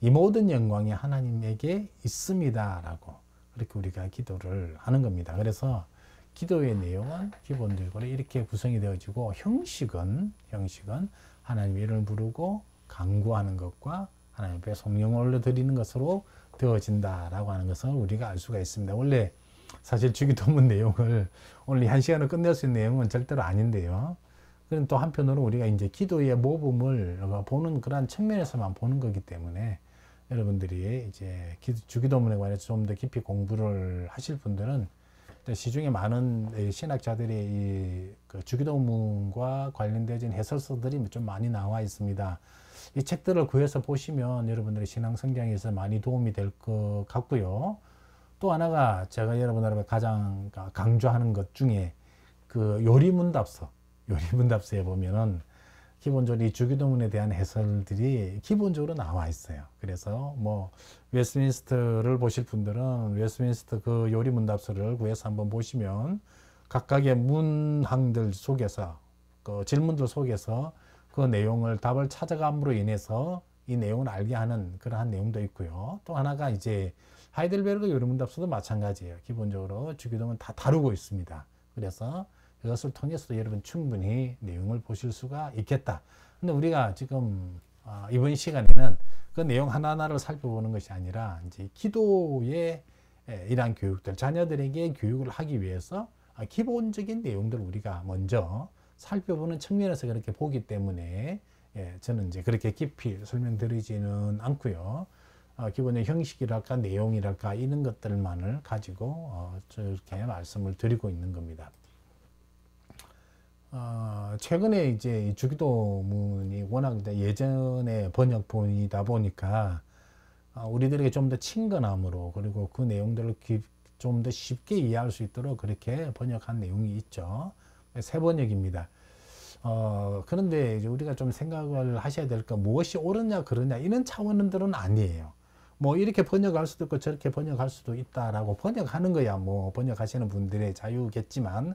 이 모든 영광이 하나님에게 있습니다. 라고 그렇게 우리가 기도를 하는 겁니다. 그래서 기도의 내용은 기본적으로 이렇게 구성이 되어지고 형식은 하나님의 이름을 부르고 간구하는 것과 하나님 앞에 성령을 올려드리는 것으로 되어진다라고 하는 것을 우리가 알 수가 있습니다. 원래 사실 주기도문 내용을 오늘 한 시간을 끝낼 수 있는 내용은 절대로 아닌데요. 그럼 또 한편으로 우리가 이제 기도의 모범을 보는 그러한 측면에서만 보는 거기 때문에 여러분들이 이제 주기도문에 관해서 좀 더 깊이 공부를 하실 분들은 시중에 많은 신학자들의 그 주기도문과 관련된 해설서들이 좀 많이 나와 있습니다. 이 책들을 구해서 보시면 여러분들의 신앙 성장에서 많이 도움이 될 것 같고요. 또 하나가 제가 여러분들에게 가장 강조하는 것 중에 그 요리문답서에 보면은 기본적으로 이 주기도문에 대한 해설들이 기본적으로 나와 있어요. 그래서 뭐 웨스트민스터를 보실 분들은 웨스트민스터 그 요리문답서를 구해서 한번 보시면 각각의 문항들 속에서 그 질문들 속에서 그 내용을 답을 찾아감으로 인해서 이 내용을 알게 하는 그러한 내용도 있고요. 또 하나가 이제 하이델베르그 요리문답서도 마찬가지예요. 기본적으로 주기도문 다 다루고 있습니다. 그래서 이것을 통해서도 여러분 충분히 내용을 보실 수가 있겠다. 근데 우리가 지금 이번 시간에는 그 내용 하나하나를 살펴보는 것이 아니라 이제 기도의 이러한 교육들, 자녀들에게 교육을 하기 위해서 기본적인 내용들을 우리가 먼저 살펴보는 측면에서 그렇게 보기 때문에 저는 이제 그렇게 깊이 설명드리지는 않고요. 기본의 형식이랄까 내용이랄까 이런 것들만을 가지고 저렇게 말씀을 드리고 있는 겁니다. 최근에 이제 이 주기도문이 워낙 예전의 번역본이다 보니까 우리들에게 좀 더 친근함으로 그리고 그 내용들을 좀 더 쉽게 이해할 수 있도록 그렇게 번역한 내용이 있죠. 새 번역입니다. 그런데 이제 우리가 좀 생각을 하셔야 될 건 무엇이 옳으냐 그러냐 이런 차원들은 아니에요. 뭐 이렇게 번역할 수도 있고 저렇게 번역할 수도 있다라고 번역하는 거야 뭐 번역하시는 분들의 자유겠지만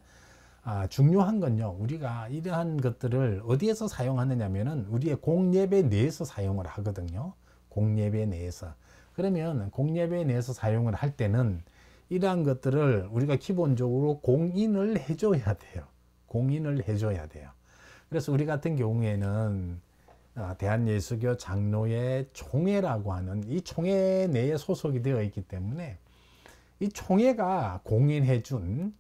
중요한 건요, 우리가 이러한 것들을 어디에서 사용하느냐면은 우리의 공예배 내에서 사용을 하거든요. 공예배 내에서. 그러면 공예배 내에서 사용을 할 때는 이러한 것들을 우리가 기본적으로 공인을 해줘야 돼요. 공인을 해줘야 돼요. 그래서 우리 같은 경우에는 대한예수교 장로회 총회라고 하는 이 총회 내에 소속이 되어 있기 때문에 이 총회가 공인해준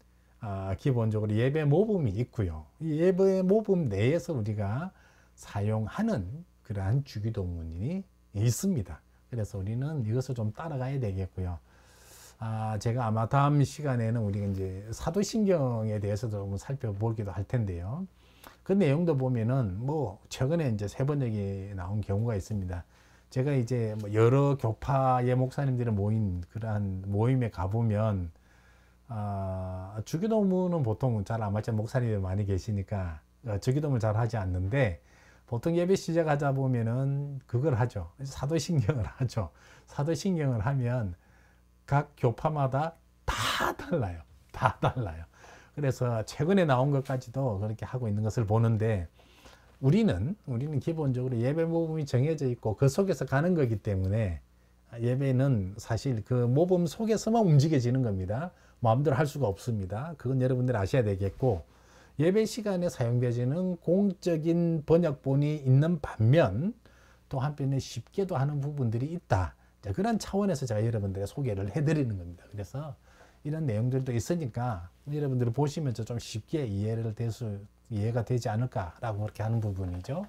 기본적으로 예배 모범이 있고요. 이 예배 모범 내에서 우리가 사용하는 그러한 주기도문이 있습니다. 그래서 우리는 이것을 좀 따라가야 되겠고요. 제가 아마 다음 시간에는 우리가 이제 사도신경에 대해서도 좀 살펴보기도 할 텐데요. 그 내용도 보면은 뭐 최근에 이제 새 번역이 나온 경우가 있습니다. 제가 이제 뭐 여러 교파의 목사님들이 모인 그러한 모임에 가보면 주기도문은 보통 잘 안 맞죠. 목사님들 많이 계시니까 주기도문을 잘 하지 않는데 보통 예배 시작하자 보면은 그걸 하죠. 사도신경을 하죠. 사도신경을 하면 각 교파마다 다 달라요. 다 달라요. 그래서 최근에 나온 것까지도 그렇게 하고 있는 것을 보는데 우리는 기본적으로 예배 모범이 정해져 있고 그 속에서 가는 거기 때문에 예배는 사실 그 모범 속에서만 움직여지는 겁니다. 마음대로 할 수가 없습니다. 그건 여러분들 아셔야 되겠고 예배 시간에 사용되어지는 공적인 번역본이 있는 반면 또 한편에 쉽게도 하는 부분들이 있다. 그런 차원에서 제가 여러분들의 소개를 해드리는 겁니다. 그래서 이런 내용들도 있으니까 여러분들이 보시면 좀 쉽게 이해가 되지 않을까라고 그렇게 하는 부분이죠.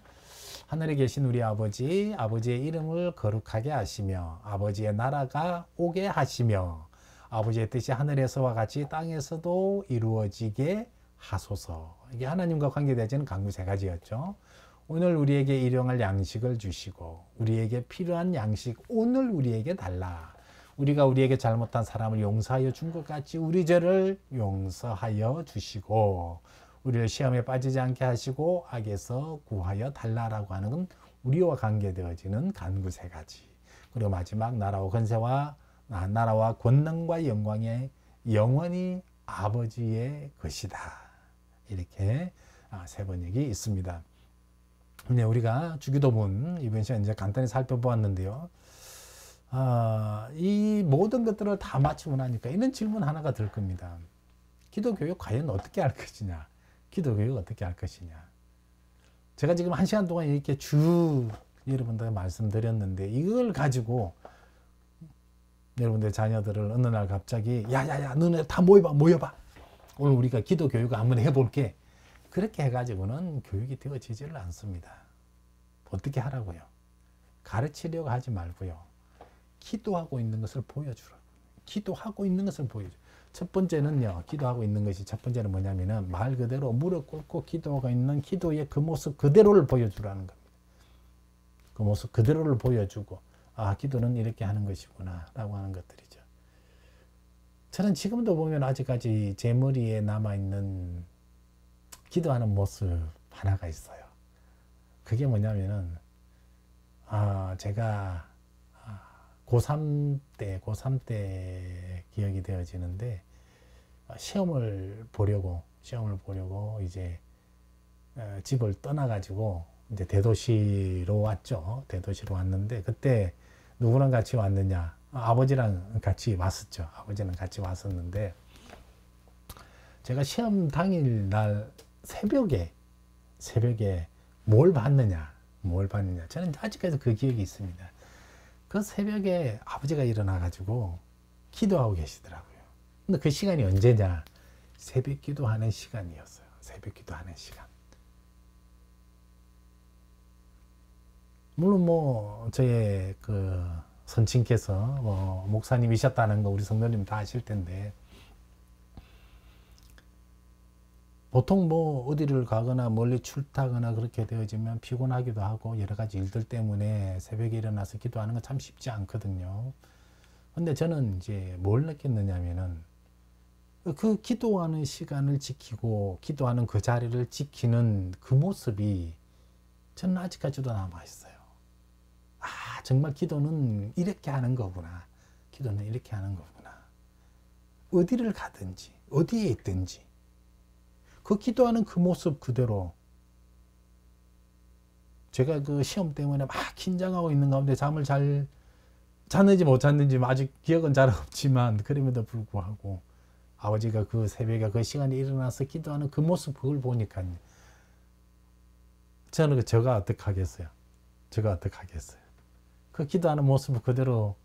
하늘에 계신 우리 아버지, 아버지의 이름을 거룩하게 하시며 아버지의 나라가 오게 하시며 아버지의 뜻이 하늘에서와 같이 땅에서도 이루어지게 하소서. 이게 하나님과 관계되어지는 간구 세 가지였죠. 오늘 우리에게 일용할 양식을 주시고 우리에게 필요한 양식 오늘 우리에게 달라. 우리가 우리에게 잘못한 사람을 용서하여 준 것 같이 우리 죄를 용서하여 주시고 우리를 시험에 빠지지 않게 하시고 악에서 구하여 달라라고 하는 건 우리와 관계되어지는 간구 세 가지. 그리고 마지막 나라와 권능과 영광의 영원히 아버지의 것이다. 이렇게 세 번역이 있습니다. 네, 우리가 주기도문 이번 시간 이제 간단히 살펴보았는데요. 이 모든 것들을 다 마치고 나니까 이런 질문 하나가 들 겁니다. 기도교육 과연 어떻게 할 것이냐? 기도교육 어떻게 할 것이냐? 제가 지금 1시간 동안 이렇게 여러분들 말씀드렸는데 이걸 가지고 여러분들 자녀들을 어느 날 갑자기 야야야 너네 다 모여봐 오늘 우리가 기도교육을 한번 해볼게 그렇게 해가지고는 교육이 되어지지를 않습니다. 어떻게 하라고요? 가르치려고 하지 말고요. 기도하고 있는 것을 보여주라. 기도하고 있는 것을 보여줘. 첫 번째는요. 기도하고 있는 것이 첫 번째는 뭐냐면은 말 그대로 무릎 꿇고 기도하고 있는 기도의 그 모습 그대로를 보여주라는 겁니다. 그 모습 그대로를 보여주고 기도는 이렇게 하는 것이구나 라고 하는 것들이죠. 저는 지금도 보면 아직까지 제 머리에 남아있는 기도하는 모습 하나가 있어요. 그게 뭐냐면은 제가 고3 때 기억이 되어지는데 시험을 보려고 이제 집을 떠나가지고 이제 대도시로 왔죠. 대도시로 왔는데 그때 누구랑 같이 왔느냐? 아버지랑 같이 왔었죠. 아버지랑 같이 왔었는데 제가 시험 당일 날 새벽에 뭘 봤느냐? 저는 아직까지 그 기억이 있습니다. 그 새벽에 아버지가 일어나가지고 기도하고 계시더라고요. 근데 그 시간이 언제냐? 새벽 기도하는 시간이었어요. 새벽 기도하는 시간. 물론 저의 그 선친께서 목사님이셨다는 거 우리 성도님 다 아실 텐데 보통 어디를 가거나 멀리 출타하거나 그렇게 되어지면 피곤하기도 하고 여러 가지 일들 때문에 새벽에 일어나서 기도하는 건 참 쉽지 않거든요. 근데 저는 이제 뭘 느꼈느냐면은 그 기도하는 시간을 지키고 기도하는 그 자리를 지키는 그 모습이 저는 아직까지도 남아있어요. 정말 기도는 이렇게 하는 거구나. 기도는 이렇게 하는 거구나. 어디를 가든지 어디에 있든지 그 기도하는 그 모습 그대로 제가 그 시험 때문에 막 긴장하고 있는 가운데 잠을 잘 잤는지 못 잤는지 아직 기억은 잘 없지만 그럼에도 불구하고 아버지가 그 새벽에 그 시간에 일어나서 기도하는 그 모습 그걸 보니까 저는 제가 어떻게 하겠어요? 그 기도하는 모습을 그대로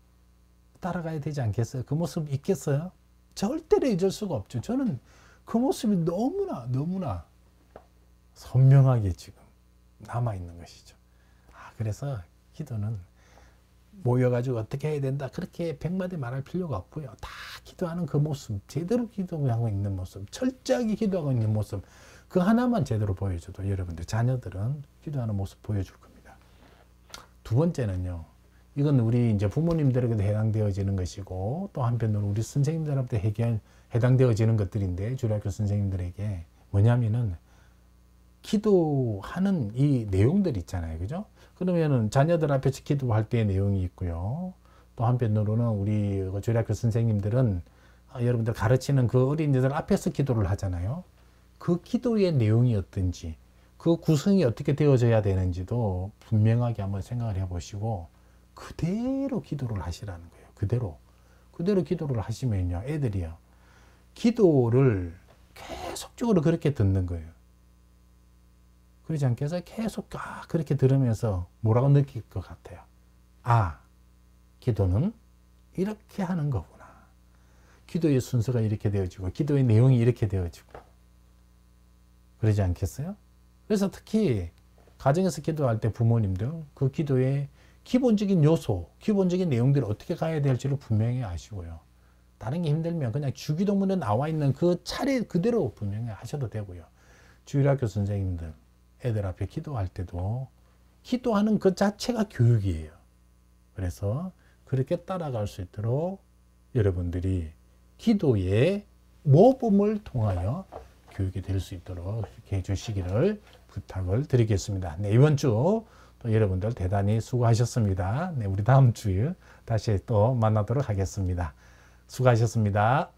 따라가야 되지 않겠어요? 그 모습 있겠어요? 절대로 잊을 수가 없죠. 저는 그 모습이 너무나 선명하게 지금 남아있는 것이죠. 그래서 기도는 모여가지고 어떻게 해야 된다 그렇게 백마디 말할 필요가 없고요. 다 기도하는 그 모습, 제대로 기도하고 있는 모습, 철저하게 기도하고 있는 모습 그 하나만 제대로 보여줘도 여러분들 자녀들은 기도하는 모습 보여줄 겁니다. 두 번째는요. 이건 우리 이제 부모님들에게도 해당되어지는 것이고 또 한편으로 우리 선생님들한테 해당되어지는 것들인데 주일학교 선생님들에게 뭐냐면은 기도하는 이 내용들 있잖아요. 그죠? 그러면은 자녀들 앞에서 기도할 때의 내용이 있고요. 또 한편으로는 우리 주일학교 선생님들은 여러분들 가르치는 그 어린이들 앞에서 기도를 하잖아요. 그 기도의 내용이 어떤지 그 구성이 어떻게 되어져야 되는지도 분명하게 한번 생각을 해보시고 그대로 기도를 하시라는 거예요. 그대로 기도를 하시면요. 애들이요. 기도를 계속적으로 그렇게 듣는 거예요. 그러지 않겠어요? 계속 그렇게 들으면서 뭐라고 느낄 것 같아요? 기도는 이렇게 하는 거구나. 기도의 순서가 이렇게 되어지고 기도의 내용이 이렇게 되어지고 그러지 않겠어요? 그래서 특히 가정에서 기도할 때 부모님들 그 기도의 기본적인 요소, 기본적인 내용들을 어떻게 가야 될지를 분명히 아시고요. 다른 게 힘들면 그냥 주기도문에 나와 있는 그 차례 그대로 분명히 하셔도 되고요. 주일학교 선생님들 애들 앞에 기도할 때도 기도하는 그 자체가 교육이에요. 그래서 그렇게 따라갈 수 있도록 여러분들이 기도의 모범을 통하여 교육이 될 수 있도록 이렇게 해주시기를 부탁을 드리겠습니다. 네, 이번 주 또 여러분들 대단히 수고하셨습니다. 네, 우리 다음 주에 다시 또 만나도록 하겠습니다. 수고하셨습니다.